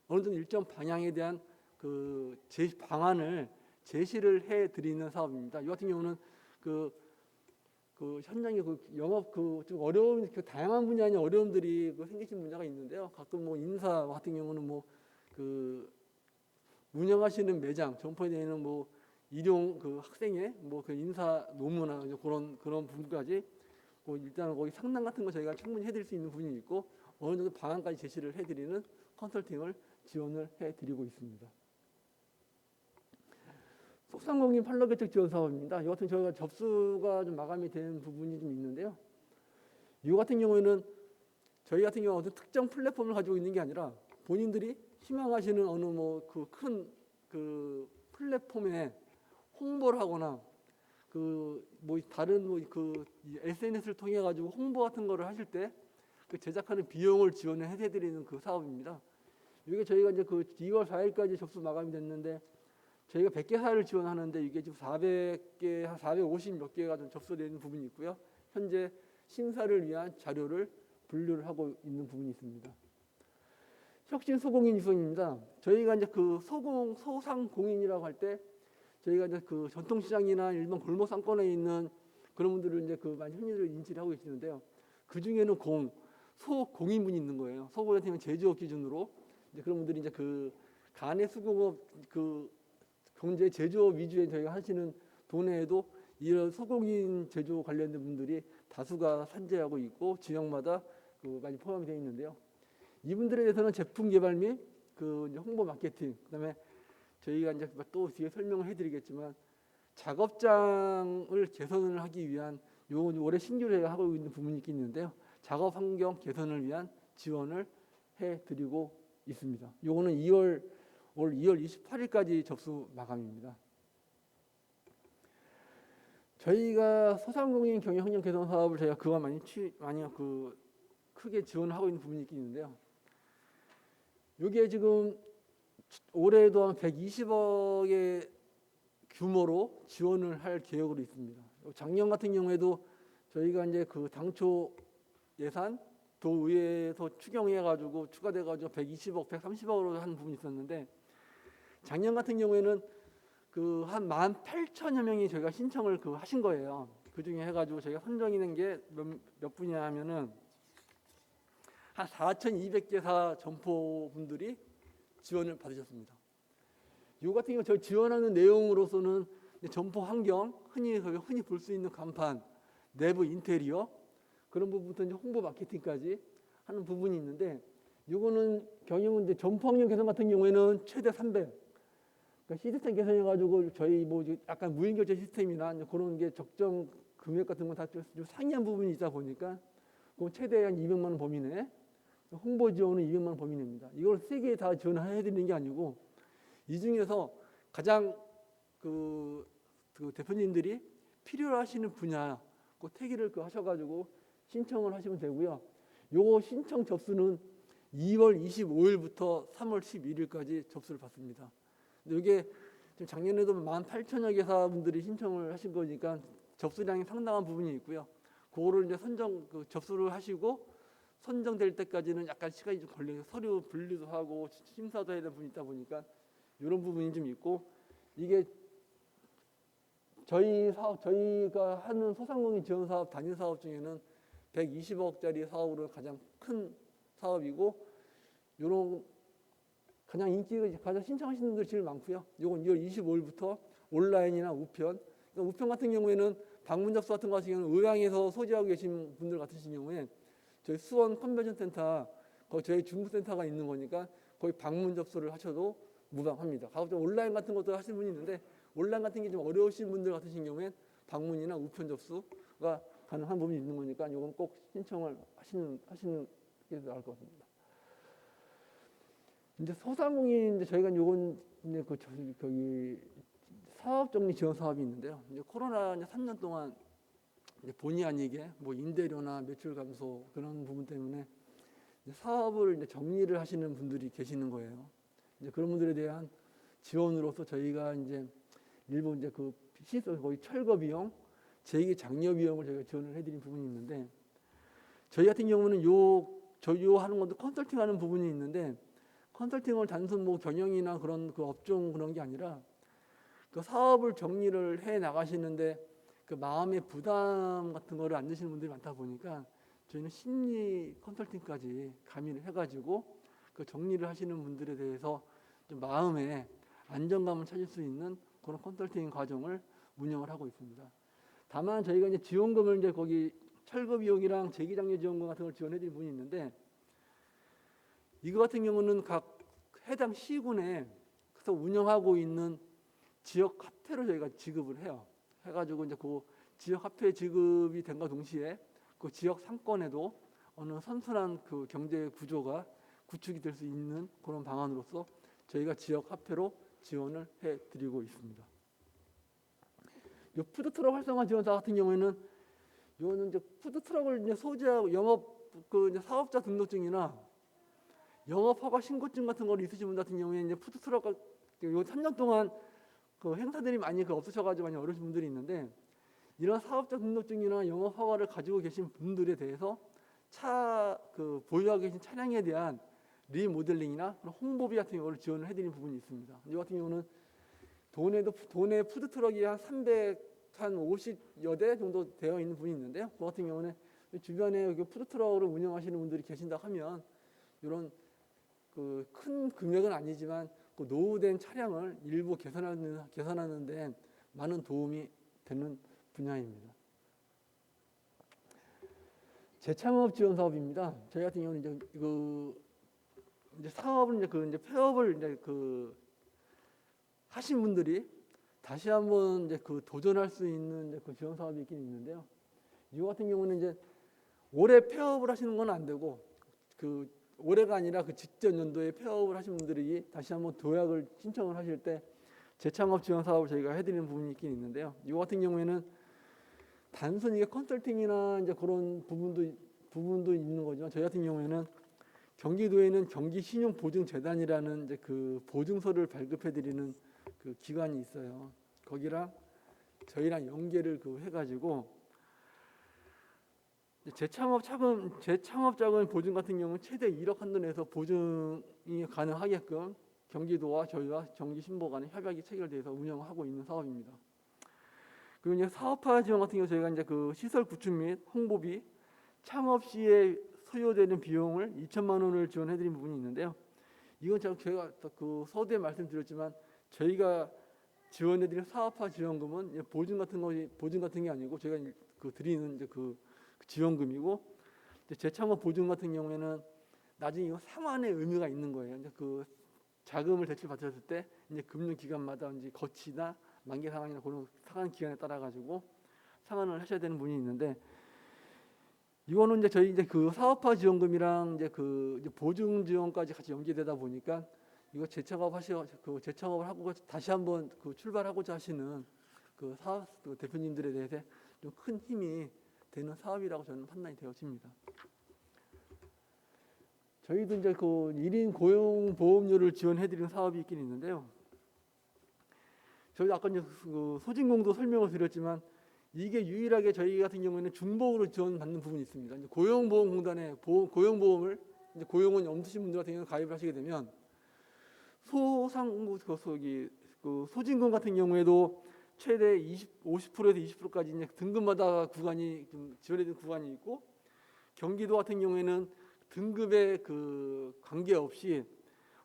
어느 정도 일정 방향에 대한 그 방안을 제시를 해 드리는 사업입니다. 이 같은 경우는 그 현장에 그 영업 그 좀 어려운 그 다양한 분야의 어려움들이 그 생기신 분야가 있는데요. 가끔 뭐 인사 같은 경우는 뭐 그 운영하시는 매장 점포에 되는 뭐 일용 그 학생의 뭐 그 인사 노무나 그런 부분까지 뭐 일단 거기 상담 같은 거 저희가 충분히 해드릴 수 있는 부분이 있고 어느 정도 방안까지 제시를 해드리는 컨설팅을 지원을 해드리고 있습니다. 속상공인 판로개척 지원 사업입니다. 이 같은 저희가 접수가 좀 마감이 된 부분이 좀 있는데요. 이 같은 경우에는 저희 같은 경우 어떤 특정 플랫폼을 가지고 있는 게 아니라 본인들이 희망하시는 어느 뭐 그 큰 그 플랫폼에 홍보를 하거나 그 뭐 다른 뭐 그 SNS를 통해 가지고 홍보 같은 거를 하실 때 그 제작하는 비용을 지원을 해드리는 그 사업입니다. 이게 저희가 이제 그 2월 4일까지 접수 마감이 됐는데 저희가 100개 사례를 지원하는데 이게 지금 400개, 한 450 몇 개가 좀 접수되는 부분이 있고요. 현재 심사를 위한 자료를 분류를 하고 있는 부분이 있습니다. 혁신 소공인 유선입니다. 저희가 이제 그 소상공인이라고 할 때 저희가 이제 그 전통시장이나 일반 골목 상권에 있는 그런 분들을 이제 그 많이 흔히들 인지를 하고 계시는데요. 그 중에는 소공인분이 있는 거예요. 소공인 같은 경우는 제조업 기준으로 이제 그런 분들이 이제 그 간의 수공업 그 경제 제조업 위주의 저희가 하시는 도내에도 이런 소공인 제조 관련된 분들이 다수가 산재하고 있고 지역마다 그 많이 포함이 되어 있는데요. 이분들에 대해서는 제품 개발 및 그 홍보 마케팅, 그다음에 저희가 이제 또 뒤에 설명을 해드리겠지만 작업장을 개선을 하기 위한 요 올해 신규로 하고 있는 부분이 있는데요. 작업 환경 개선을 위한 지원을 해드리고 있습니다. 요거는 올 2월 28일까지 접수 마감입니다. 저희가 소상공인 경영 환경 개선 사업을 저희가 그와 많이 그 크게 지원하고 있는 부분이 있는데요. 이게 지금 올해도 한 120억의 규모로 지원을 할 계획으로 있습니다. 작년 같은 경우에도 저희가 이제 그 당초 예산 도의회에서 추경해가지고 추가돼가지고 120억, 130억으로 한 부분이 있었는데 작년 같은 경우에는 그 한 18,000여 명이 저희가 신청을 그 하신 거예요. 그 중에 해가지고 저희가 선정이 된 게 몇 분이냐 하면은 한 4,200개사 점포분들이 지원을 받으셨습니다. 이 같은 경우 저희 지원하는 내용으로서는 점포 환경, 흔히 볼 수 있는 간판, 내부 인테리어 그런 부분부터 이제 홍보 마케팅까지 하는 부분이 있는데 이거는 경영은 이제 점포 환경 개선 같은 경우에는 최대 300. 그러니까 시스템 개선해가지고 저희 뭐 약간 무인 결제 시스템이나 그런 게 적정 금액 같은 건 다 상이한 부분이 있다 보니까 그 최대 한 200만 원 범위 내 홍보 지원은 200만 원 범위 내입니다. 이걸 3개 다 지원해드리는 게 아니고 이 중에서 가장 그 대표님들이 필요로 하시는 분야 그 태기를 하셔가지고 신청을 하시면 되고요. 요거 신청 접수는 2월 25일부터 3월 11일까지 접수를 받습니다. 근데 이게 지금 작년에도 18,000여 개사분들이 신청을 하신 거니까 접수량이 상당한 부분이 있고요. 그거를 이제 접수를 하시고 선정될 때까지는 약간 시간이 좀 걸려요. 서류 분류도 하고 심사도 해야 되는 부분이 있다 보니까 이런 부분이 좀 있고, 이게 저희가 하는 소상공인 지원 사업 단위 사업 중에는 120억짜리 사업으로 가장 큰 사업이고, 요런 가장 인기가 가장 신청하시는 분들이 제일 많고요. 요건 2월 25일부터 온라인이나 우편. 그러니까 우편 같은 경우에는 방문 접수 같은 거 같은 경우는 의왕에서 소지하고 계신 분들 같으신 경우에 저희 수원 컨벤션 센터, 거기 저희 중부센터가 있는 거니까 거기 방문 접수를 하셔도 무방합니다. 가급적 온라인 같은 것도 하시는 분이 있는데 온라인 같은 게 좀 어려우신 분들 같으신 경우에 방문이나 우편 접수가 가능한 부분이 있는 거니까 이건 꼭 신청을 하시는 게 나을 것 같습니다. 이제 소상공인 이제 저희가 요건 이제 거기 사업정리 지원 사업이 있는데요. 이제 코로나 이제 3년 동안 이제 본의 아니게 뭐 임대료나 매출 감소 그런 부분 때문에 이제 사업을 이제 정리를 하시는 분들이 계시는 거예요. 이제 그런 분들에 대한 지원으로서 저희가 이제 일부 이제 그 시설 거의 철거 비용, 재개 장려 비용을 저희가 지원을 해드린 부분이 있는데, 저희 같은 경우는 요 하는 것도 컨설팅하는 부분이 있는데, 컨설팅을 단순 뭐 경영이나 그런 그 업종 그런 게 아니라 그 사업을 정리를 해 나가시는데 그 마음의 부담 같은 거를 안 드시는 분들이 많다 보니까 저희는 심리 컨설팅까지 가미를 해가지고 그 정리를 하시는 분들에 대해서 좀 마음의 안정감을 찾을 수 있는 그런 컨설팅 과정을 운영을 하고 있습니다. 다만 저희가 이제 지원금을 이제 거기 철거 비용이랑 재기장려 지원금 같은 걸 지원해 드린 분이 있는데, 이거 같은 경우는 각 해당 시군에 그래서 운영하고 있는 지역 화폐로 저희가 지급을 해요. 해가지고 이제 그 지역 화폐 지급이 된과 동시에 그 지역 상권에도 어느 선순환 그 경제 구조가 구축이 될 수 있는 그런 방안으로서 저희가 지역 화폐로 지원을 해드리고 있습니다. 이 푸드트럭 활성화 지원사 같은 경우에는 요는 이제 푸드트럭을 이제 소지하고 이제 사업자 등록증이나 영업 허가 신고증 같은 거 있으신 분 같은 경우에 이제 푸드트럭 요 3년 동안 그 행사들이 많이 없으셔가지고 많이 어려우신 분들이 있는데, 이런 사업자 등록증이나 영업 허가를 가지고 계신 분들에 대해서 보유하고 계신 차량에 대한 리모델링이나 홍보비 같은 경우를 지원을 해드리는 부분이 있습니다. 이 같은 경우는 도내 푸드트럭이 한 350여 대 정도 되어 있는 분이 있는데요. 그 같은 경우는 주변에 푸드트럭을 운영하시는 분들이 계신다 하면 이런 그 큰 금액은 아니지만 그 노후된 차량을 일부 개선하는 데 많은 도움이 되는 분야입니다. 재창업 지원 사업입니다. 저희 같은 경우는 이제 사업을 이제 폐업을 이제 하신 분들이 다시 한번 이제 도전할 수 있는 이제 지원 사업이 있긴 있는데요. 이거 같은 경우는 이제 올해 폐업을 하시는 건 안 되고 올해가 아니라 직전 연도에 폐업을 하신 분들이 다시 한번 도약을 신청을 하실 때 재창업 지원 사업을 저희가 해드리는 부분이 있긴 있는데요. 이거 같은 경우에는 단순히 이게 컨설팅이나 이제 그런 부분도 있는 거지만, 저희 같은 경우에는 경기도에는 경기신용보증재단이라는 이제 그 보증서를 발급해드리는 그 기관이 있어요. 거기랑 저희랑 연계를 해가지고 재창업 자금 보증 같은 경우는 최대 1억 한도 내에서 보증이 가능하게끔 경기도와 저희와 경기신보 간의 협약이 체결돼서 운영하고 있는 사업입니다. 그리고 이제 사업화 지원 같은 경우 저희가 이제 그 시설 구축 및 홍보비, 창업 시에 소요되는 비용을 2천만 원을 지원해드린 부분이 있는데요. 이건 제가 그 서두에 말씀드렸지만 저희가 지원해드린 사업화 지원금은 보증 같은 게 아니고 저희가 드리는 이제 그 지원금이고, 재창업 보증 같은 경우에는 나중에 이거 상환의 의미가 있는 거예요. 이제 그 자금을 대출 받으셨을 때 이제 금융 기관마다 이제 거치나 만기 상환이나 그런 상환 기간에 따라 가지고 상환을 하셔야 되는 분이 있는데, 이거는 이제 저희 이제 그 사업화 지원금이랑 이제 보증 지원까지 같이 연계되다 보니까 이거 재창업을 하고 다시 한번 그 출발하고자 하시는 그 사업 그 대표님들에 대해서 좀 큰 힘이 되는 사업이라고 저는 판단이 되어집니다. 저희도 이제 그 1인 고용 보험료를 지원해드리는 사업이 있긴 있는데요. 저희도 아까 이제 그 소진공도 설명을 드렸지만 이게 유일하게 저희 같은 경우에는 중복으로 지원받는 부분이 있습니다. 이제 고용보험공단에 고용보험을 이제 고용은 없으신 분들 같은 경우는 가입을 하시게 되면 소진공 같은 경우에도 최대 50%에서 20%까지 이제 등급마다 구간이 좀 지원해드리는 구간이 있고 경기도 같은 경우에는 등급에 그 관계없이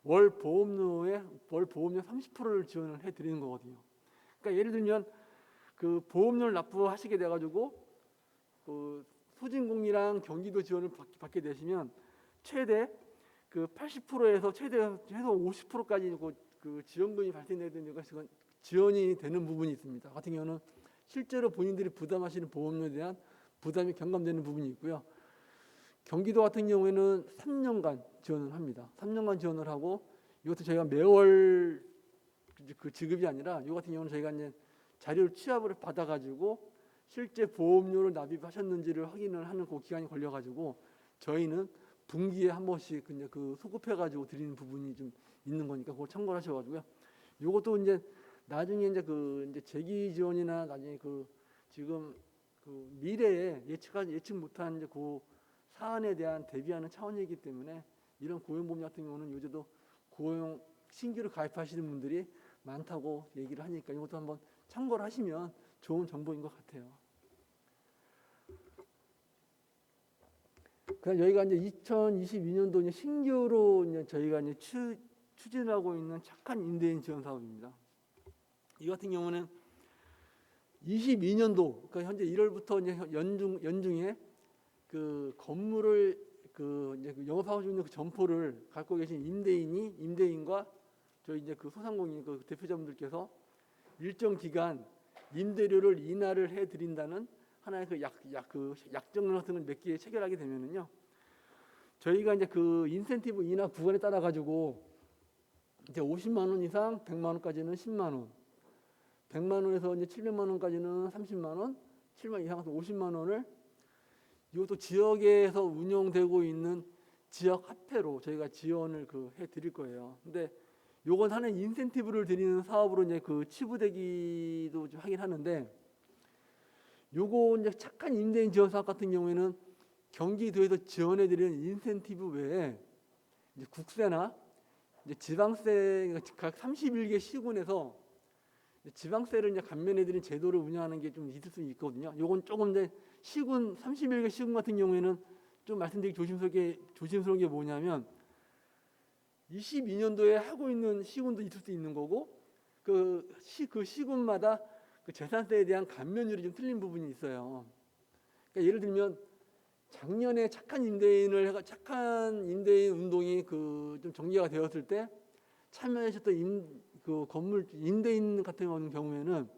월 보험료 30%를 지원을 해드리는 거거든요. 그러니까 예를 들면 그 보험료를 납부하시게 돼가지고 그 소진공이랑 경기도 지원을 받게 되시면 최대 그 80%에서 최소 50%까지 그 지원금이 발생되는 것은 지원이 되는 부분이 있습니다. 같은 경우는 실제로 본인들이 부담하시는 보험료에 대한 부담이 경감되는 부분이 있고요. 경기도 같은 경우에는 3년간 지원을 합니다. 3년간 지원을 하고 이것도 저희가 매월 그 지급이 아니라 이 같은 경우는 저희가 이제 자료를 취합을 받아가지고 실제 보험료를 납입하셨는지를 확인을 하는 그 기간이 걸려가지고 저희는 분기에 한 번씩 그냥 그 소급해가지고 드리는 부분이 좀 있는 거니까 그걸 참고를 하셔가지고요. 이것도 이제 나중에 이제 재기 지원이나 나중에 그 지금 그 미래에 예측 못한 이제 그 사안에 대한 대비하는 차원이기 때문에 이런 고용보험 같은 경우는 요즘도 고용 신규로 가입하시는 분들이 많다고 얘기를 하니까 이것도 한번 참고를 하시면 좋은 정보인 것 같아요. 그럼 여기가 이제 2022년도 이제 신규로 이제 저희가 이제 추진하고 있는 착한 임대인 지원 사업입니다. 이 같은 경우는 22년도 그러니까 현재 1월부터 이제 연중에 그 건물을 그 이제 영업하고 있는 그 점포를 갖고 계신 임대인과 저희 이제 그 소상공인 그 대표자분들께서 일정 기간 임대료를 인하를 해드린다는 하나의 그 약정 같은 걸 몇 개 체결하게 되면은요. 저희가 이제 그 인센티브 인하 구간에 따라 가지고 이제 50만 원 이상 100만 원까지는 10만 원, 100만 원에서 이제 700만 원까지는 30만 원, 7만 이상에서 50만 원을 이것도 지역에서 운영되고 있는 지역 화폐로 저희가 지원을 해 드릴 거예요. 근데 요건 하나의 인센티브를 드리는 사업으로 이제 그 치부되기도 좀 하긴 하는데 요거 이제 착한 임대인 지원 사업 같은 경우에는 경기도에서 지원해 드리는 인센티브 외에 이제 국세나 이제 지방세 각 31개 시군에서 지방세를 이제 감면해 드리는 제도를 운영하는 게 좀 있을 수 있거든요. 요건 조금 이제 시군 31개 시군 같은 경우에는 좀 말씀드리기 조심스러운 게 뭐냐면 22년도에 하고 있는 시군도 있을 수 있는 거고 그 시군마다 그 재산세에 대한 감면율이 좀 틀린 부분이 있어요. 그러니까 예를 들면 작년에 착한 임대인 운동이 그 좀 전개가 되었을 때 참여하셨던 그 건물 임대인 같은 경우에는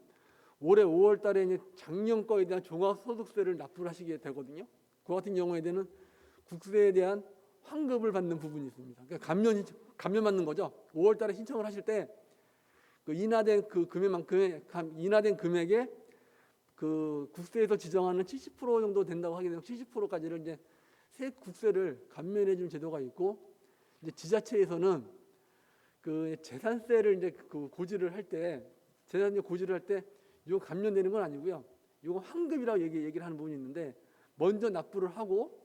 올해 5월달에 이제 작년 거에 대한 종합소득세를 납부를 하시게 되거든요. 그 같은 경우에는 국세에 대한 환급을 받는 부분이 있습니다. 그러니까 감면 받는 거죠. 5월달에 신청을 하실 때 그 인하된 그 금액만큼의 인하된 금액에 그 국세에서 지정하는 70% 정도 된다고 하게 되면 70%까지를 이제 세 국세를 감면해 주는 제도가 있고 이제 지자체에서는 그 재산세를 이제 그 고지를 할 때 이거 감면되는 건 아니고요. 이거 환급이라고 얘기를 하는 부분이 있는데 먼저 납부를 하고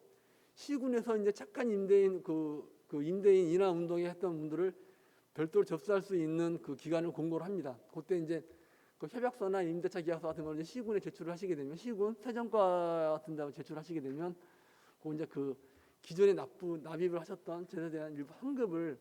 시군에서 이제 착한 임대인 그 임대인 인하 운동에 했던 분들을 별도로 접수할 수 있는 그 기간을 공고를 합니다. 그때 이제 그 협약서나 임대차 계약서 같은 걸 이제 시군에 제출을 하시게 되면 시군 세정과 같은 데 제출하시게 되면 그 이제 그 기존에 납입을 하셨던 제도에 대한 일부 환급을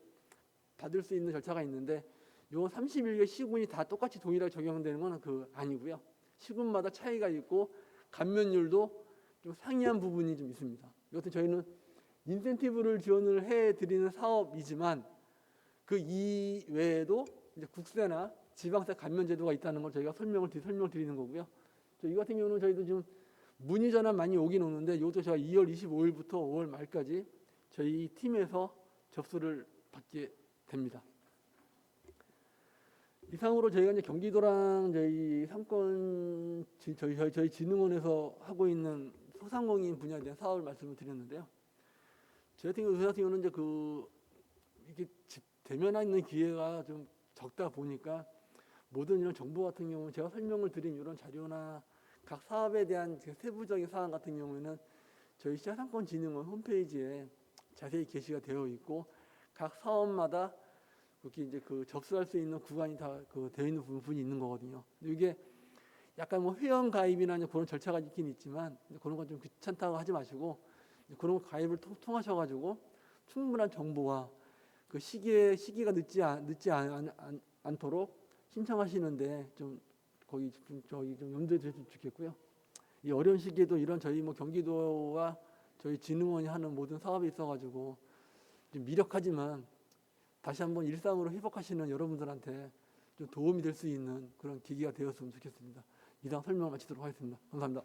받을 수 있는 절차가 있는데 요 31개 시군이 다 똑같이 동일하게 적용되는 건 그 아니고요. 시군마다 차이가 있고 감면율도 좀 상이한 부분이 좀 있습니다. 이것도 저희는 인센티브를 지원을 해드리는 사업이지만 그 이외에도 이제 국세나 지방세 감면 제도가 있다는 걸 저희가 설명드리는 거고요. 이 같은 경우는 저희도 지금 문의 전화 많이 오긴 오는데 이것도 제가 2월 25일부터 5월 말까지 저희 팀에서 접수를 받게 됩니다. 이상으로 저희가 이제 경기도랑 저희 상권 저희 진흥원에서 하고 있는 소상공인 분야에 대한 사업을 말씀을 드렸는데요. 저희 같은 경우는 이제 이게 대면할 있는 기회가 좀 적다 보니까 모든 이런 정보 같은 경우는 제가 설명을 드린 이런 자료나 각 사업에 대한 세부적인 사항 같은 경우에는 저희 시장상권진흥원 홈페이지에 자세히 게시가 되어 있고 각 사업마다 그렇게 이제 접수할 수 있는 구간이 다 되어 있는 부분이 있는 거거든요. 이게 약간 뭐 회원 가입이나 이제 그런 절차가 있긴 있지만 그런 건 좀 귀찮다고 하지 마시고 그런 가입을 통하셔가지고 충분한 정보와 그 시기가 늦지 않도록 신청하시는데 좀 거기 좀 염두에 두셨으면 좋겠고요. 이 어려운 시기에도 이런 저희 뭐 경기도와 저희 진흥원이 하는 모든 사업이 있어가지고 좀 미력하지만 다시 한번 일상으로 회복하시는 여러분들한테 좀 도움이 될 수 있는 그런 계기가 되었으면 좋겠습니다. 이상 설명을 마치도록 하겠습니다. 감사합니다.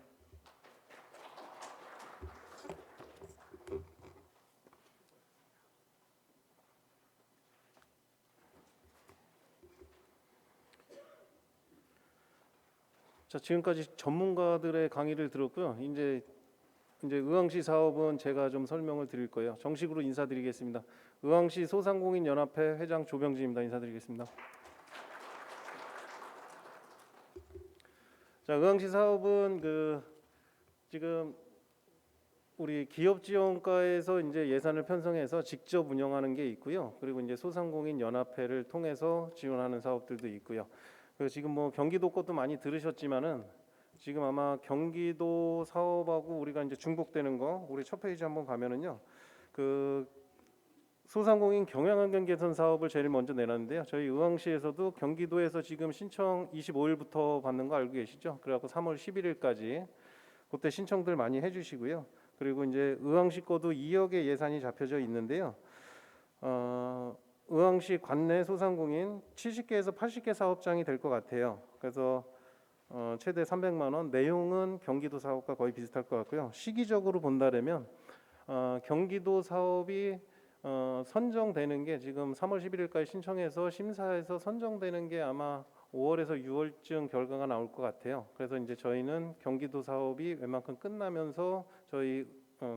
자, 지금까지 전문가들의 강의를 들었고요. 이제 의왕시 사업은 제가 좀 설명을 드릴 거예요. 정식으로 인사드리겠습니다. 의왕시 소상공인 연합회 회장 조병진입니다. 인사드리겠습니다. 자, 의왕시 사업은 지금 우리 기업지원과에서 이제 예산을 편성해서 직접 운영하는 게 있고요. 그리고 이제 소상공인 연합회를 통해서 지원하는 사업들도 있고요. 지금 뭐 경기도 것도 많이 들으셨지만은 지금 아마 경기도 사업하고 우리가 이제 중복되는 거 우리 첫 페이지 한번 가면은요. 소상공인 경영환경 개선 사업을 제일 먼저 내놨는데요. 저희 의왕시에서도 경기도에서 지금 신청 25일부터 받는 거 알고 계시죠? 그래갖고 3월 11일까지 그때 신청들 많이 해주시고요. 그리고 이제 의왕시 거도 2억의 예산이 잡혀져 있는데요. 의왕시 관내 소상공인 70개에서 80개 사업장이 될 것 같아요. 그래서 최대 300만 원. 내용은 경기도 사업과 거의 비슷할 것 같고요. 시기적으로 본다면 경기도 사업이 선정되는 게 지금 3월 11일까지 신청해서 심사해서 선정되는 게 아마 5월에서 6월쯤 결과가 나올 것 같아요. 그래서 이제 저희는 경기도 사업이 웬만큼 끝나면서 저희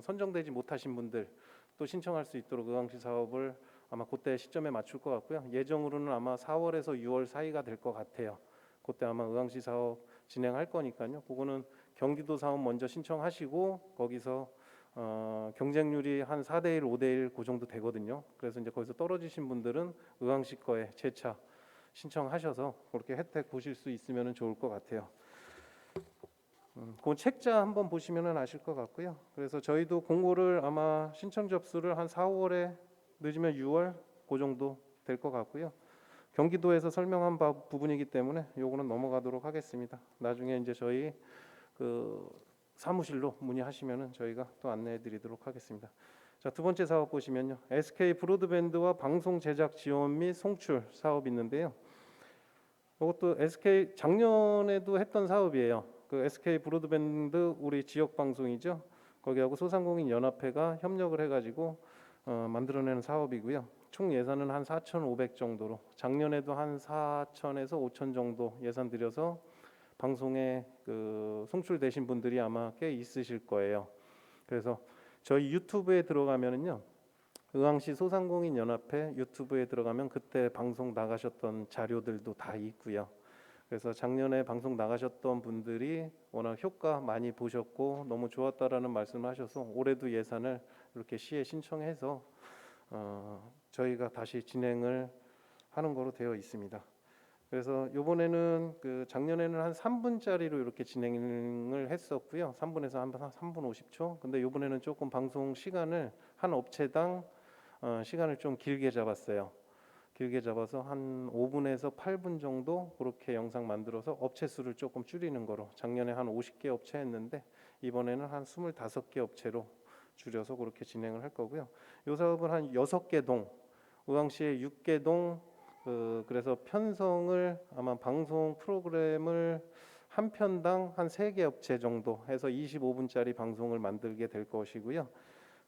선정되지 못하신 분들 또 신청할 수 있도록 의왕시 사업을 아마 그때 시점에 맞출 것 같고요. 예정으로는 아마 4월에서 6월 사이가 될 것 같아요. 그때 아마 의왕시 사업 진행할 거니까요. 그거는 경기도 사업 먼저 신청하시고 거기서 경쟁률이 한 4대1, 5대1 그 정도 되거든요. 그래서 이제 거기서 떨어지신 분들은 의왕시 거에 재차 신청하셔서 그렇게 혜택 보실 수 있으면 좋을 것 같아요. 그 책자 한번 보시면 아실 것 같고요. 그래서 저희도 공고를 아마 신청 접수를 한 4, 5월에 늦으면 6월 그 정도 될 것 같고요. 경기도에서 설명한 부분이기 때문에 요거는 넘어가도록 하겠습니다. 나중에 이제 저희 사무실로 문의하시면은 저희가 또 안내해드리도록 하겠습니다. 자, 두 번째 사업 보시면요, SK 브로드밴드와 방송 제작 지원 및 송출 사업이 있는데요. 이것도 SK 작년에도 했던 사업이에요. SK 브로드밴드 우리 지역 방송이죠. 거기하고 소상공인 연합회가 협력을 해가지고 만들어내는 사업이고요. 총 예산은 한 4,500 정도로 작년에도 한 4,000에서 5,000 정도 예산 들여서 방송에 송출되신 분들이 아마 꽤 있으실 거예요. 그래서 저희 유튜브에 들어가면은요, 의왕시 소상공인 연합회 유튜브에 들어가면 그때 방송 나가셨던 자료들도 다 있고요. 그래서 작년에 방송 나가셨던 분들이 워낙 효과 많이 보셨고 너무 좋았다라는 말씀을 하셔서 올해도 예산을 이렇게 시에 신청해서 저희가 다시 진행을 하는 거로 되어 있습니다. 그래서 이번에는 작년에는 한 3분짜리로 이렇게 진행을 했었고요. 3분에서 한 3분 50초. 근데 이번에는 조금 방송 시간을 한 업체당 시간을 좀 길게 잡았어요. 길게 잡아서 한 5분에서 8분 정도 그렇게 영상 만들어서 업체 수를 조금 줄이는 거로, 작년에 한 50개 업체 했는데 이번에는 한 25개 업체로 줄여서 그렇게 진행을 할 거고요. 이 사업은 한 6개 동, 의왕시에 6개 동, 그래서 편성을 아마 방송 프로그램을 한 편당 한 3개 업체 정도 해서 25분짜리 방송을 만들게 될 것이고요.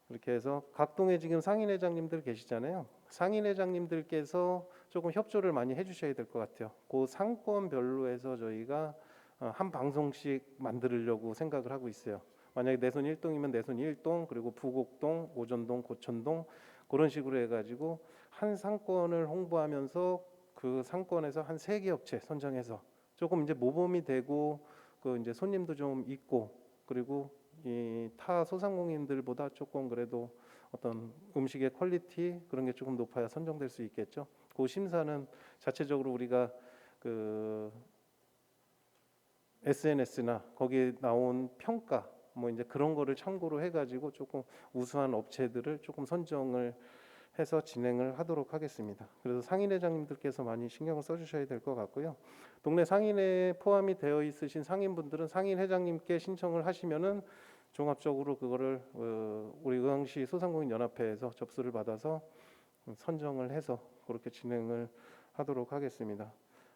이렇게 해서 각 동에 지금 상인회장님들 계시잖아요. 상인회장님들께서 조금 협조를 많이 해주셔야 될 것 같아요. 그 상권별로 해서 저희가 한 방송씩 만들려고 생각을 하고 있어요. 만약에 내손 1동이면 내손 1동, 그리고 부곡동, 오전동, 고천동 그런 식으로 해가지고 한 상권을 홍보하면서 그 상권에서 한 3개 업체 선정해서 조금 이제 모범이 되고 그 이제 손님도 좀 있고 그리고 이 타 소상공인들보다 조금 그래도 어떤 음식의 퀄리티 그런 게 조금 높아야 선정될 수 있겠죠. 그 심사는 자체적으로 우리가 그 SNS나 거기에 나온 평가 뭐 이제 그런 거를 참고로 해가지고 조금 우수한 업체들을 조금 선정을 해서 진행을 하도록 하겠습니다. 그래서 상인회장님들께서 많이 신경을 써주셔야 될 것 같고요. 동네 상인회에 포함이 되어 있으신 상인분들은 상인회장님께 신청을 하시면은 종합적으로 그거를 우리 의왕시 소상공인 연합회에서 접수를 받아서 선정을 해서 그렇게 진행을 하도록 하겠습니다.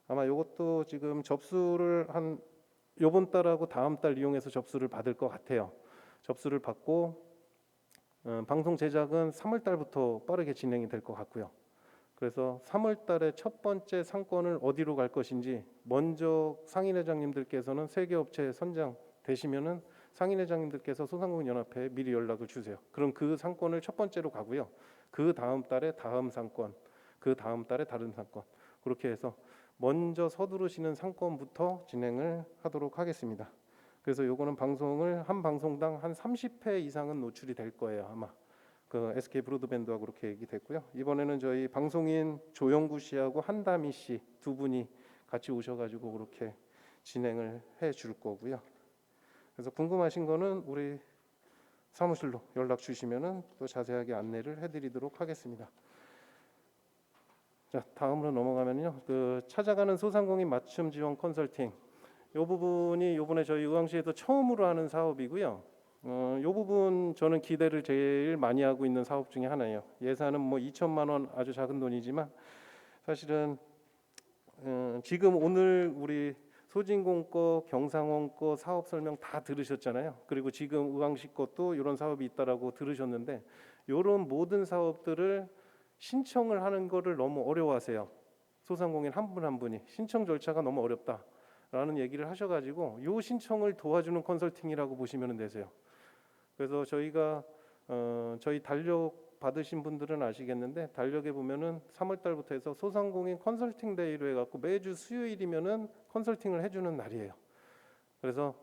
아마 이것도 지금 접수를 한 요번 달하고 다음 달 이용해서 접수를 받을 것 같아요. 접수를 받고 방송 제작은 3월 달부터 빠르게 진행이 될 것 같고요. 그래서 3월 달에 첫 번째 상권을 어디로 갈 것인지 먼저 상인회장님들께서는 3개 업체에 선정되시면은 상인회장님들께서 소상공인 연합회에 미리 연락을 주세요. 그럼 그 상권을 첫 번째로 가고요. 그 다음 달에 다음 상권, 그 다음 달에 다른 상권 그렇게 해서 먼저 서두르시는 상권부터 진행을 하도록 하겠습니다. 그래서 요거는 방송을 한 방송당 한 30회 이상은 노출이 될 거예요. 아마 그 SK 브로드밴드하고 그렇게 얘기됐고요. 이번에는 저희 방송인 조영구 씨하고 한다미 씨 두 분이 같이 오셔가지고 그렇게 진행을 해줄 거고요. 그래서 궁금하신 거는 우리 사무실로 연락 주시면은 또 자세하게 안내를 해드리도록 하겠습니다. 자, 다음으로 넘어가면요. 그 찾아가는 소상공인 맞춤 지원 컨설팅. 이 부분이 이번에 저희 의왕시에도 처음으로 하는 사업이고요. 이 부분 저는 기대를 제일 많이 하고 있는 사업 중에 하나예요. 예산은 뭐 2천만 원 아주 작은 돈이지만 사실은 지금 오늘 우리 소진공 거, 경상원 거 사업 설명 다 들으셨잖아요. 그리고 지금 의왕시 것도 이런 사업이 있다라고 들으셨는데 이런 모든 사업들을 신청을 하는 거를 너무 어려워하세요. 소상공인 한 분 한 분이 신청 절차가 너무 어렵다라는 얘기를 하셔가지고 이 신청을 도와주는 컨설팅이라고 보시면 되세요. 그래서 저희가 저희 달력 받으신 분들은 아시겠는데 달력에 보면은 3월 달부터 해서 소상공인 컨설팅 데이로 해갖고 매주 수요일이면은 컨설팅을 해주는 날이에요. 그래서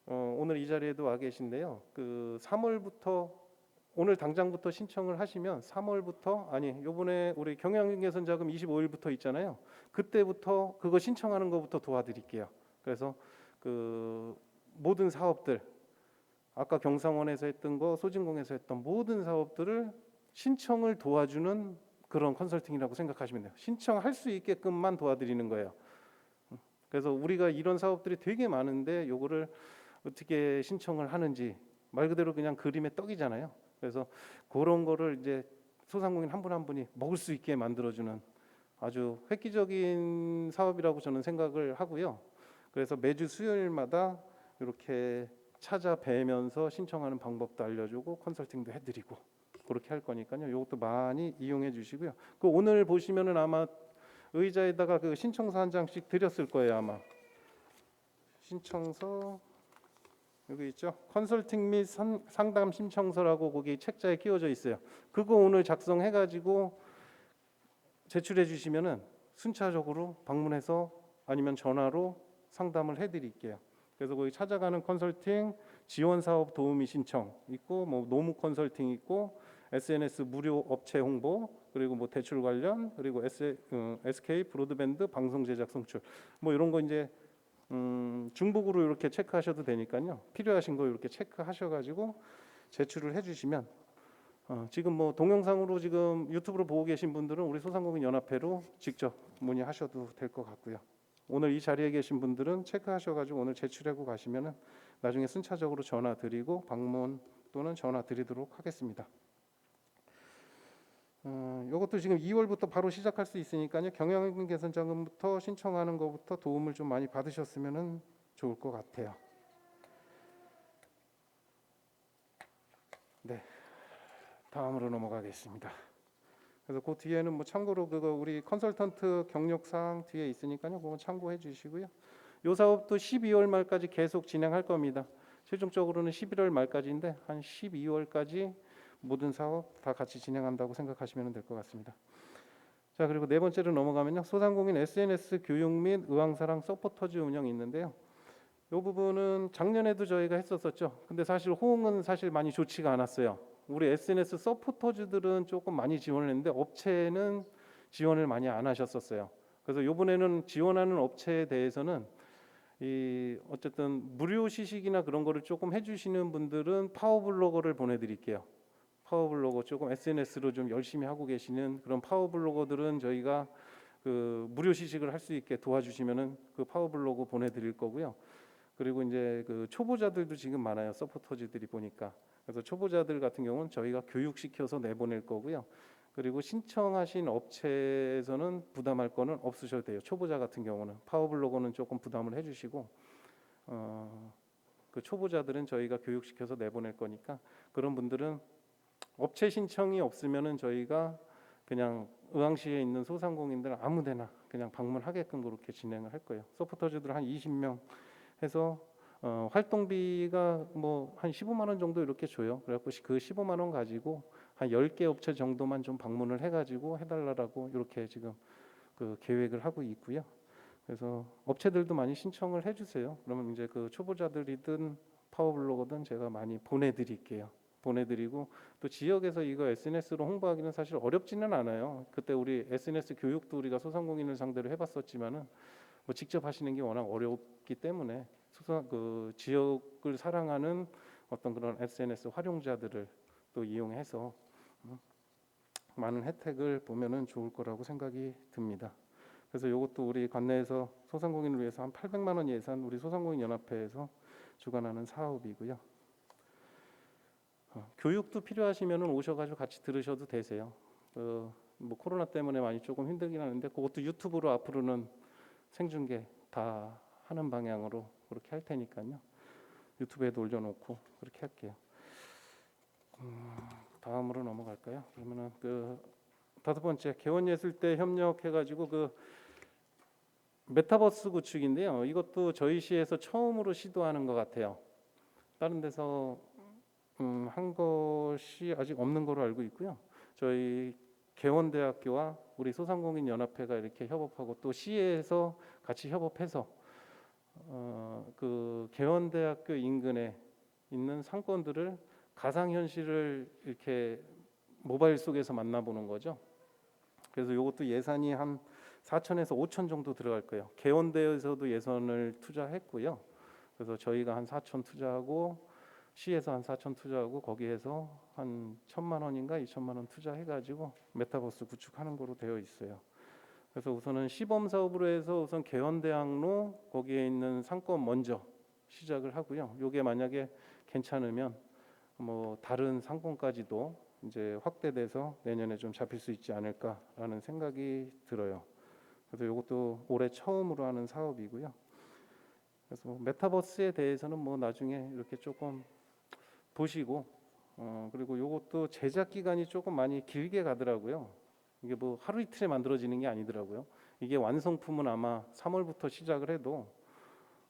오늘 이 자리에도 와 계신데요. 그 3월부터 오늘 당장부터 신청을 하시면 3월부터 아니 요번에 우리 경영개선 자금 25일부터 있잖아요. 그때부터 그거 신청하는 것부터 도와드릴게요. 그래서 그 모든 사업들 아까 경상원에서 했던 거 소진공에서 했던 모든 사업들을 신청을 도와주는 그런 컨설팅이라고 생각하시면 돼요. 신청할 수 있게끔만 도와드리는 거예요. 그래서 우리가 이런 사업들이 되게 많은데 요거를 어떻게 신청을 하는지 말 그대로 그냥 그림의 떡이잖아요. 그래서 그런 거를 이제 소상공인 한 분 한 분이 먹을 수 있게 만들어주는 아주 획기적인 사업이라고 저는 생각을 하고요. 그래서 매주 수요일마다 이렇게 찾아뵈면서 신청하는 방법도 알려주고 컨설팅도 해드리고 그렇게 할 거니까요. 이것도 많이 이용해 주시고요. 그 오늘 보시면은 아마 의자에다가 그 신청서 한 장씩 드렸을 거예요. 아마 신청서 여기 있죠. 컨설팅 및 상담 신청서라고 거기 책자에 끼워져 있어요. 그거 오늘 작성해가지고 제출해 주시면은 순차적으로 방문해서 아니면 전화로 상담을 해드릴게요. 그래서 거기 찾아가는 컨설팅, 지원 사업 도우미 신청 있고, 뭐 노무 컨설팅 있고, SNS 무료 업체 홍보, 그리고 뭐 대출 관련, 그리고 SK 브로드밴드 방송 제작 송출, 뭐 이런 거 이제 중복으로 이렇게 체크하셔도 되니까요. 필요하신 거 이렇게 체크하셔가지고 제출을 해주시면 지금 뭐 동영상으로 지금 유튜브로 보고 계신 분들은 우리 소상공인 연합회로 직접 문의하셔도 될 것 같고요. 오늘 이 자리에 계신 분들은 체크하셔가지고 오늘 제출하고 가시면은 나중에 순차적으로 전화 드리고 방문 또는 전화 드리도록 하겠습니다. 이것도 지금 2월부터 바로 시작할 수 있으니까요. 경영 개선 자금부터 신청하는 것부터 도움을 좀 많이 받으셨으면 좋을 것 같아요. 네, 다음으로 넘어가겠습니다. 그래서 그 뒤에는 뭐 참고로 그거 우리 컨설턴트 경력 사항 뒤에 있으니까요. 그거 참고해 주시고요. 요 사업도 12월 말까지 계속 진행할 겁니다. 최종적으로는 11월 말까지인데 한 12월까지 모든 사업 다 같이 진행한다고 생각하시면 될 것 같습니다. 자, 그리고 네 번째로 넘어가면요. 소상공인 SNS 교육 및 의왕사랑 서포터즈 운영이 있는데요. 이 부분은 작년에도 저희가 했었었죠. 근데 사실 호응은 사실 많이 좋지가 않았어요. 우리 SNS 서포터즈들은 조금 많이 지원을 했는데 업체는 지원을 많이 안 하셨었어요. 그래서 이번에는 지원하는 업체에 대해서는 어쨌든 무료 시식이나 그런 거를 조금 해주시는 분들은 파워블로거를 보내드릴게요. 파워블로거 조금 SNS로 좀 열심히 하고 계시는 그런 파워블로거들은 저희가 그 무료 시식을 할 수 있게 도와주시면은 그 파워블로거 보내드릴 거고요. 그리고 이제 그 초보자들도 지금 많아요. 서포터즈들이 보니까. 그래서 초보자들 같은 경우는 저희가 교육시켜서 내보낼 거고요. 그리고 신청하신 업체에서는 부담할 거는 없으셔도 돼요. 초보자 같은 경우는 파워블로거는 조금 부담을 해주시고 그 초보자들은 저희가 교육시켜서 내보낼 거니까 그런 분들은 업체 신청이 없으면은 저희가 그냥 의왕시에 있는 소상공인들 아무데나 그냥 방문하게끔 그렇게 진행을 할 거예요. 서포터즈들 한 20명 해서 활동비가 뭐 한 15만 원 정도 이렇게 줘요. 그래갖고 그 15만 원 가지고 한 10개 업체 정도만 좀 방문을 해가지고 해달라고 이렇게 지금 그 계획을 하고 있고요. 그래서 업체들도 많이 신청을 해주세요. 그러면 이제 그 초보자들이든 파워블로거든 제가 많이 보내드릴게요. 보내드리고 또 지역에서 이거 SNS로 홍보하기는 사실 어렵지는 않아요. 그때 우리 SNS 교육도 우리가 소상공인을 상대로 해봤었지만은 뭐 직접 하시는 게 워낙 어렵기 때문에 그 지역을 사랑하는 어떤 그런 SNS 활용자들을 또 이용해서 많은 혜택을 보면은 좋을 거라고 생각이 듭니다. 그래서 이것도 우리 관내에서 소상공인을 위해서 한 800만 원 예산 우리 소상공인 연합회에서 주관하는 사업이고요. 교육도 필요하시면은 오셔가지고 같이 들으셔도 되세요. 뭐 코로나 때문에 많이 조금 힘들긴 하는데 그것도 유튜브로 앞으로는 생중계 다 하는 방향으로 그렇게 할 테니까요. 유튜브에도 올려놓고 그렇게 할게요. 다음으로 넘어갈까요? 그러면은 그 다섯 번째 개원예술대 협력해가지고 그 메타버스 구축인데요. 이것도 저희 시에서 처음으로 시도하는 것 같아요. 다른 데서 한 것이 아직 없는 거로 알고 있고요. 저희 개원대학교와 우리 소상공인 연합회가 이렇게 협업하고 또 시에서 같이 협업해서 그 개원대학교 인근에 있는 상권들을 가상현실을 이렇게 모바일 속에서 만나보는 거죠. 그래서 이것도 예산이 한 4천에서 5천 정도 들어갈 거예요. 개원대에서도 예산을 투자했고요. 그래서 저희가 한 4천 투자하고 시에서 한 4천 투자하고 거기에서 한 1,000만 원인가 2천만 원 투자해가지고 메타버스 구축하는 거로 되어 있어요. 그래서 우선은 시범 사업으로 해서 우선 개원대학로 거기에 있는 상권 먼저 시작을 하고요. 이게 만약에 괜찮으면 뭐 다른 상권까지도 이제 확대돼서 내년에 좀 잡힐 수 있지 않을까라는 생각이 들어요. 그래서 이것도 올해 처음으로 하는 사업이고요. 그래서 메타버스에 대해서는 뭐 나중에 이렇게 조금 보시고 그리고 이것도 제작 기간이 조금 많이 길게 가더라고요. 이게 뭐 하루 이틀에 만들어지는 게 아니더라고요. 이게 완성품은 아마 3월부터 시작을 해도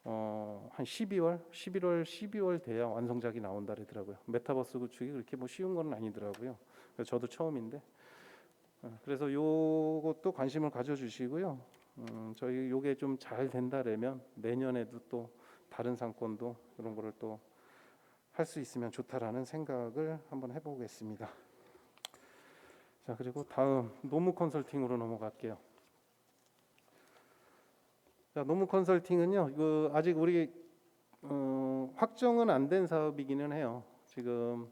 한 12월, 11월, 12월 돼야 완성작이 나온다 그러더라고요. 메타버스 구축이 그렇게 뭐 쉬운 건 아니더라고요. 그래서 저도 처음인데 그래서 요것도 관심을 가져주시고요. 저희 요게 좀 잘 된다라면 내년에도 또 다른 상권도 이런 거를 또 할 수 있으면 좋다라는 생각을 한번 해보겠습니다. 자, 그리고 다음 노무 컨설팅으로 넘어갈게요. 자, 노무 컨설팅은요, 그 아직 우리 확정은 안 된 사업이기는 해요. 지금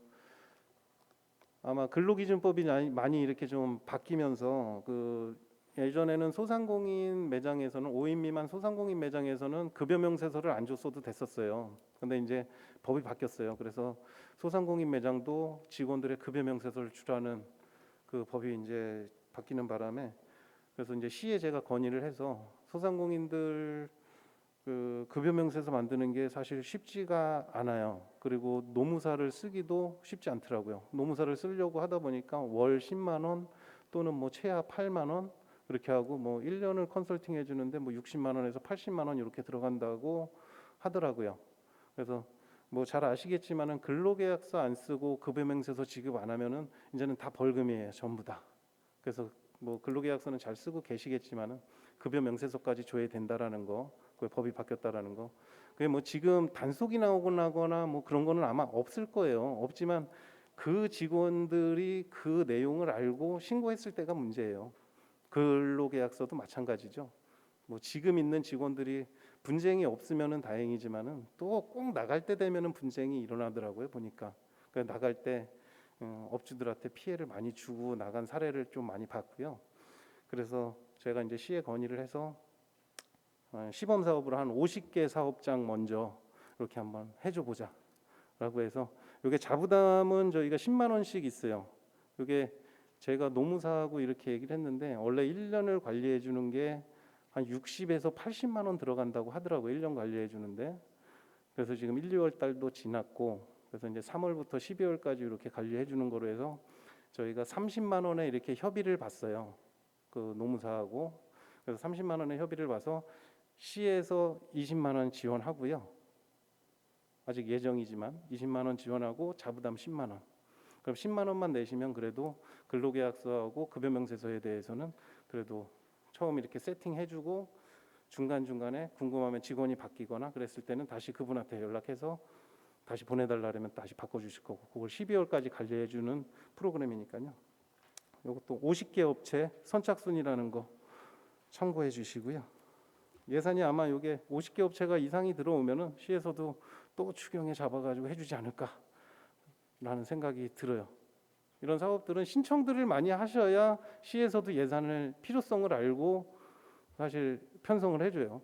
아마 근로기준법이 많이 이렇게 좀 바뀌면서 그 예전에는 소상공인 매장에서는 5인 미만 소상공인 매장에서는 급여 명세서를 안 줬어도 됐었어요. 근데 이제 법이 바뀌었어요. 그래서 소상공인 매장도 직원들의 급여 명세서를 주라는 그 법이 이제 바뀌는 바람에 그래서 이제 시에 제가 건의를 해서 소상공인들 그 급여 명세서 만드는 게 사실 쉽지가 않아요. 그리고 노무사를 쓰기도 쉽지 않더라고요. 노무사를 쓰려고 하다 보니까 월 10만 원 또는 뭐 최하 8만 원 그렇게 하고 뭐 1년을 컨설팅 해주는데 뭐 60만 원에서 80만 원 이렇게 들어간다고 하더라고요. 그래서 뭐 잘 아시겠지만은 근로계약서 안 쓰고 급여명세서 지급 안 하면은 이제는 다 벌금이에요, 전부 다. 그래서 뭐 근로계약서는 잘 쓰고 계시겠지만은 급여명세서까지 줘야 된다라는 거, 그 법이 바뀌었다라는 거. 그게 뭐 지금 단속이 나오거나 뭐 그런 거는 아마 없을 거예요. 없지만 그 직원들이 그 내용을 알고 신고했을 때가 문제예요. 근로계약서도 마찬가지죠. 뭐 지금 있는 직원들이 분쟁이 없으면은 다행이지만은 또 꼭 나갈 때 되면은 분쟁이 일어나더라고요, 보니까. 그러니까 나갈 때 업주들한테 피해를 많이 주고 나간 사례를 좀 많이 봤고요. 그래서 제가 이제 시에 건의를 해서 시범 사업으로 한 50개 사업장 먼저 이렇게 한번 해줘 보자라고 해서 이게 자부담은 저희가 10만 원씩 있어요. 이게 제가 노무사하고 이렇게 얘기를 했는데 원래 1년을 관리해 주는 게 한 60에서 80만 원 들어간다고 하더라고요. 1년 관리해 주는데. 그래서 지금 1, 2월 달도 지났고 그래서 이제 3월부터 12월까지 이렇게 관리해 주는 거로 해서 저희가 30만 원에 이렇게 협의를 봤어요. 그 노무사하고. 그래서 30만 원에 협의를 봐서 시에서 20만 원 지원하고요. 아직 예정이지만 20만 원 지원하고 자부담 10만 원. 그럼 10만 원만 내시면 그래도 근로계약서하고 급여명세서에 대해서는 그래도 처음 이렇게 세팅해주고 중간중간에 궁금하면 직원이 바뀌거나 그랬을 때는 다시 그분한테 연락해서 다시 보내달라면 다시 바꿔주실 거고 그걸 12월까지 관리해주는 프로그램이니까요. 이것도 50개 업체 선착순이라는 거 참고해 주시고요. 예산이 아마 이게 50개 업체가 이상이 들어오면은 시에서도 또 추경에 잡아가지고 해주지 않을까라는 생각이 들어요. 이런 사업들은 신청들을 많이 하셔야 시에서도 예산을 필요성을 알고 사실 편성을 해줘요.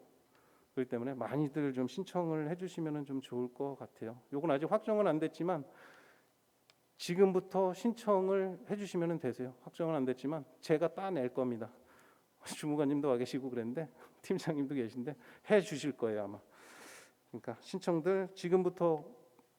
그렇기 때문에 많이들 좀 신청을 해주시면 좀 좋을 것 같아요. 이건 아직 확정은 안 됐지만 지금부터 신청을 해주시면 되세요. 확정은 안 됐지만 제가 따낼 겁니다. 주무관님도 와 계시고 그랬는데 팀장님도 계신데 해주실 거예요 아마. 그러니까 신청들 지금부터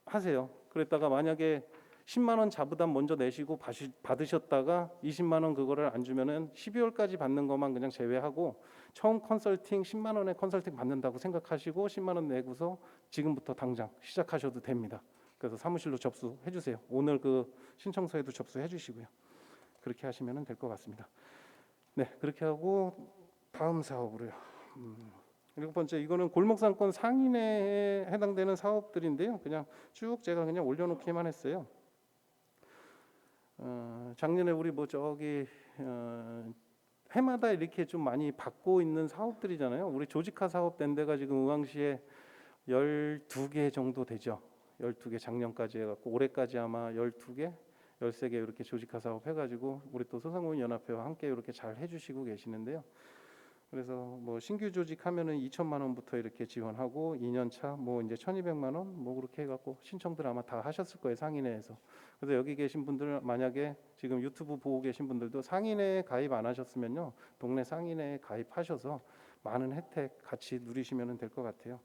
하세요. 그랬다가 만약에 10만 원 자부담 먼저 내시고 받으셨다가 20만 원 그거를 안 주면은 12월까지 받는 것만 그냥 제외하고 처음 컨설팅 10만 원에 컨설팅 받는다고 생각하시고 10만 원 내고서 지금부터 당장 시작하셔도 됩니다. 그래서 사무실로 접수해 주세요. 오늘 그 신청서에도 접수해 주시고요. 그렇게 하시면 될 것 같습니다. 네, 그렇게 하고 다음 사업으로요. 7번째 이거는 골목상권 상인회에 해당되는 사업들인데요. 그냥 쭉 제가 그냥 올려놓기만 했어요. 작년에 우리 뭐 저기 해마다 이렇게 좀 많이 받고 있는 사업들이잖아요. 우리 조직화 사업 된 데가 지금 의왕시에 12개 정도 되죠. 12개 작년까지 해갖고 올해까지 아마 12개, 13개 이렇게 조직화 사업 해가지고 우리 또 소상공인 연합회와 함께 이렇게 잘 해주시고 계시는데요. 그래서 뭐 신규 조직하면은 2천만 원부터 이렇게 지원하고 2년 차 뭐 이제 1,200만 원 뭐 그렇게 해갖고 신청들 아마 다 하셨을 거예요 상인회에서. 그래서 여기 계신 분들 만약에 지금 유튜브 보고 계신 분들도 상인회에 가입 안 하셨으면요 동네 상인회에 가입하셔서 많은 혜택 같이 누리시면 될 것 같아요.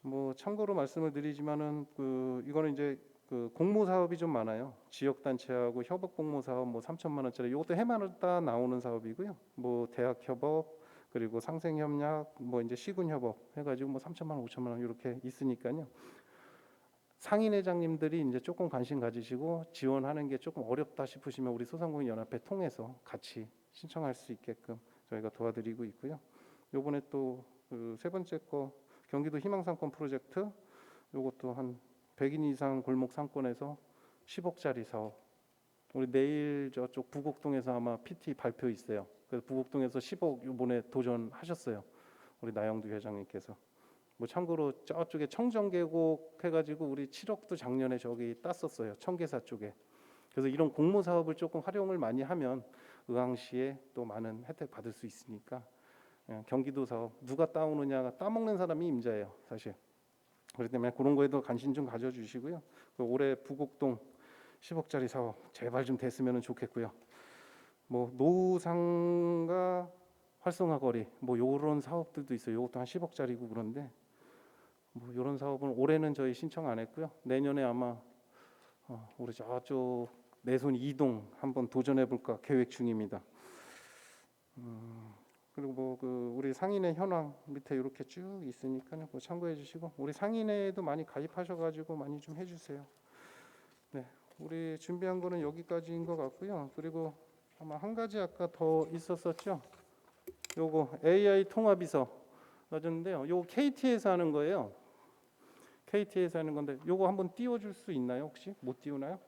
뭐 참고로 말씀을 드리지만은 그 이거는 이제 그 공모 사업이 좀 많아요. 지역 단체하고 협업 공모 사업 뭐 3천만 원짜리 이것도 해마다 나오는 사업이고요. 뭐 대학 협업 그리고 상생협력, 뭐 이제 시군협업 해가지고 뭐 3천만 원, 5천만 원 이렇게 있으니까요. 상인회장님들이 이제 조금 관심 가지시고 지원하는 게 조금 어렵다 싶으시면 우리 소상공인 연합회 통해서 같이 신청할 수 있게끔 저희가 도와드리고 있고요. 요번에 또 그 세 번째 거 경기도 희망상권 프로젝트 요것도 한 100인 이상 골목 상권에서 10억짜리 사업. 우리 내일 저쪽 부곡동에서 아마 PT 발표 있어요. 그래서 부곡동에서 10억 이번에 도전하셨어요. 우리 나영두 회장님께서. 뭐 참고로 저쪽에 청정계곡 해가지고 우리 7억도 작년에 저기 땄었어요. 청계사 쪽에. 그래서 이런 공모 사업을 조금 활용을 많이 하면 의왕시에 또 많은 혜택 받을 수 있으니까 경기도 사업 누가 따오느냐가 따먹는 사람이 임자예요, 사실. 그렇기 때문에 그런 거에도 관심 좀 가져주시고요. 올해 부곡동 10억짜리 사업 제발 좀 됐으면 좋겠고요. 뭐 노후상가 활성화 거리 뭐 요런 사업들도 있어요. 요것도 한 10억짜리고 그런데 뭐 요런 사업은 올해는 저희 신청 안 했고요. 내년에 아마 우리 저쪽 내손 이동 한번 도전해 볼까 계획 중입니다. 그리고 뭐 그 우리 상인회 현황 밑에 이렇게 쭉 있으니까요. 뭐 참고해 주시고 우리 상인회에도 많이 가입하셔 가지고 많이 좀 해주세요. 네, 우리 준비한 거는 여기까지인 것 같고요. 그리고 아마 한 가지 아까 더 있었었죠. 요거 AI 통합비서 넣었는데요. 요거 KT에서 하는 거예요. KT에서 하는 건데 요거 한번 띄워줄 수 있나요? 혹시 못 띄우나요?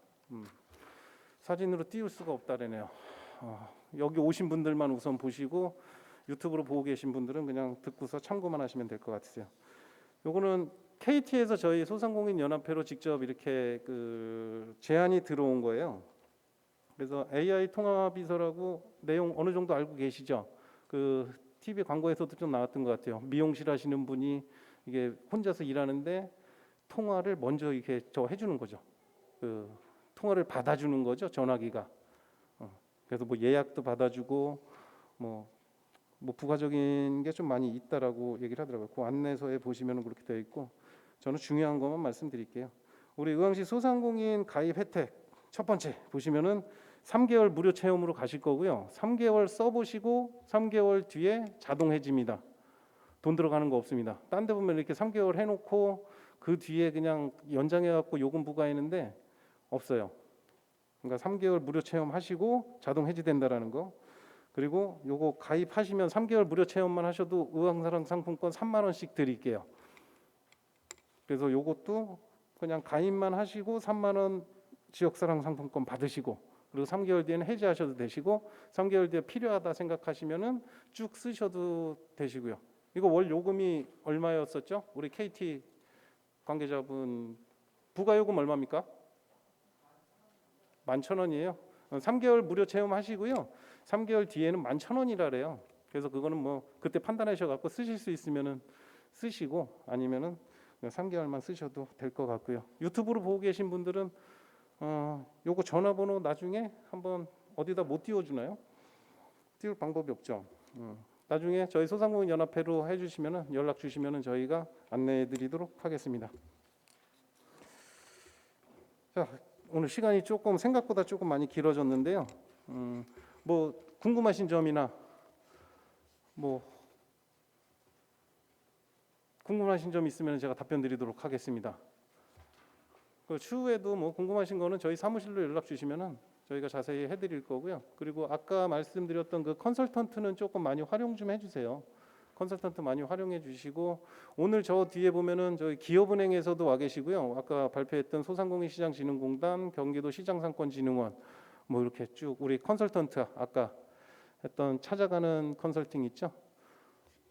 사진으로 띄울 수가 없다래네요. 여기 오신 분들만 우선 보시고 유튜브로 보고 계신 분들은 그냥 듣고서 참고만 하시면 될 것 같으세요. 요거는 KT에서 저희 소상공인 연합회로 직접 이렇게 그 제안이 들어온 거예요. 그래서 AI 통합비서라고 내용 어느 정도 알고 계시죠? 그 TV 광고에서도 좀 나왔던 것 같아요. 미용실 하시는 분이 이게 혼자서 일하는데 통화를 먼저 이렇게 저 해주는 거죠. 그 통화를 받아주는 거죠. 전화기가. 그래서 뭐 예약도 받아주고 뭐 부가적인 게 좀 많이 있다라고 얘기를 하더라고요. 그 안내서에 보시면 그렇게 되어 있고 저는 중요한 것만 말씀드릴게요. 우리 의왕시 소상공인 가입 혜택 첫 번째 보시면은 3개월 무료 체험으로 가실 거고요. 3개월 써보시고 3개월 뒤에 자동 해지입니다. 돈 들어가는 거 없습니다. 딴 데 보면 이렇게 3개월 해놓고 그 뒤에 그냥 연장해갖고 요금 부과했는데 없어요. 그러니까 3개월 무료 체험하시고 자동 해지된다라는 거. 그리고 요거 가입하시면 3개월 무료 체험만 하셔도 의왕사랑 상품권 3만 원씩 드릴게요. 그래서 요것도 그냥 가입만 하시고 3만 원 지역사랑 상품권 받으시고 그리고 3개월 뒤에는 해지하셔도 되시고 3개월 뒤에 필요하다 생각하시면은 쭉 쓰셔도 되시고요. 이거 월 요금이 얼마였었죠? 우리 KT 관계자분 부가요금 얼마입니까? 11,000원이에요. 3개월 무료 체험하시고요. 3개월 뒤에는 11,000원이라래요. 그래서 그거는 뭐 그때 판단하셔 갖고 쓰실 수 있으면은 쓰시고 아니면은 3개월만 쓰셔도 될 것 같고요. 유튜브로 보고 계신 분들은 요거 전화번호 나중에 한번 어디다 못 띄워주나요? 띄울 방법이 없죠. 나중에 저희 소상공인 연합회로 해주시면은 연락 주시면은 저희가 안내해드리도록 하겠습니다. 자, 오늘 시간이 조금 생각보다 조금 많이 길어졌는데요. 뭐 궁금하신 점이나 뭐 궁금하신 점 있으면 제가 답변 드리도록 하겠습니다. 그 추후에도 뭐 궁금하신 거는 저희 사무실로 연락 주시면은 저희가 자세히 해드릴 거고요. 그리고 아까 말씀드렸던 그 컨설턴트는 조금 많이 활용 좀 해주세요. 컨설턴트 많이 활용해 주시고 오늘 저 뒤에 보면은 저희 기업은행에서도 와 계시고요. 아까 발표했던 소상공인시장진흥공단, 경기도시장상권진흥원 뭐 이렇게 쭉 우리 컨설턴트 아까 했던 찾아가는 컨설팅 있죠?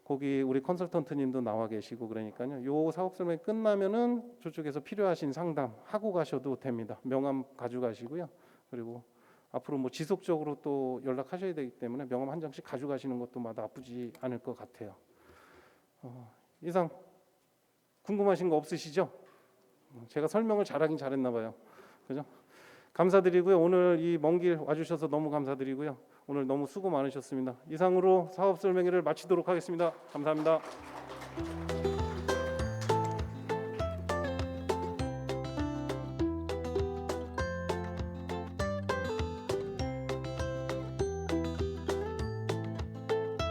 거기 우리 컨설턴트님도 나와 계시고 그러니까요. 요 사업 설명이 끝나면은 저쪽에서 필요하신 상담 하고 가셔도 됩니다. 명함 가져가시고요. 그리고 앞으로 뭐 지속적으로 또 연락하셔야 되기 때문에 명함 한 장씩 가져가시는 것도 나쁘지 않을 것 같아요. 이상 궁금하신 거 없으시죠? 제가 설명을 잘하긴 잘했나 봐요. 그죠? 감사드리고요. 오늘 이 먼 길 와주셔서 너무 감사드리고요. 오늘 너무 수고 많으셨습니다. 이상으로 사업 설명회를 마치도록 하겠습니다. 감사합니다.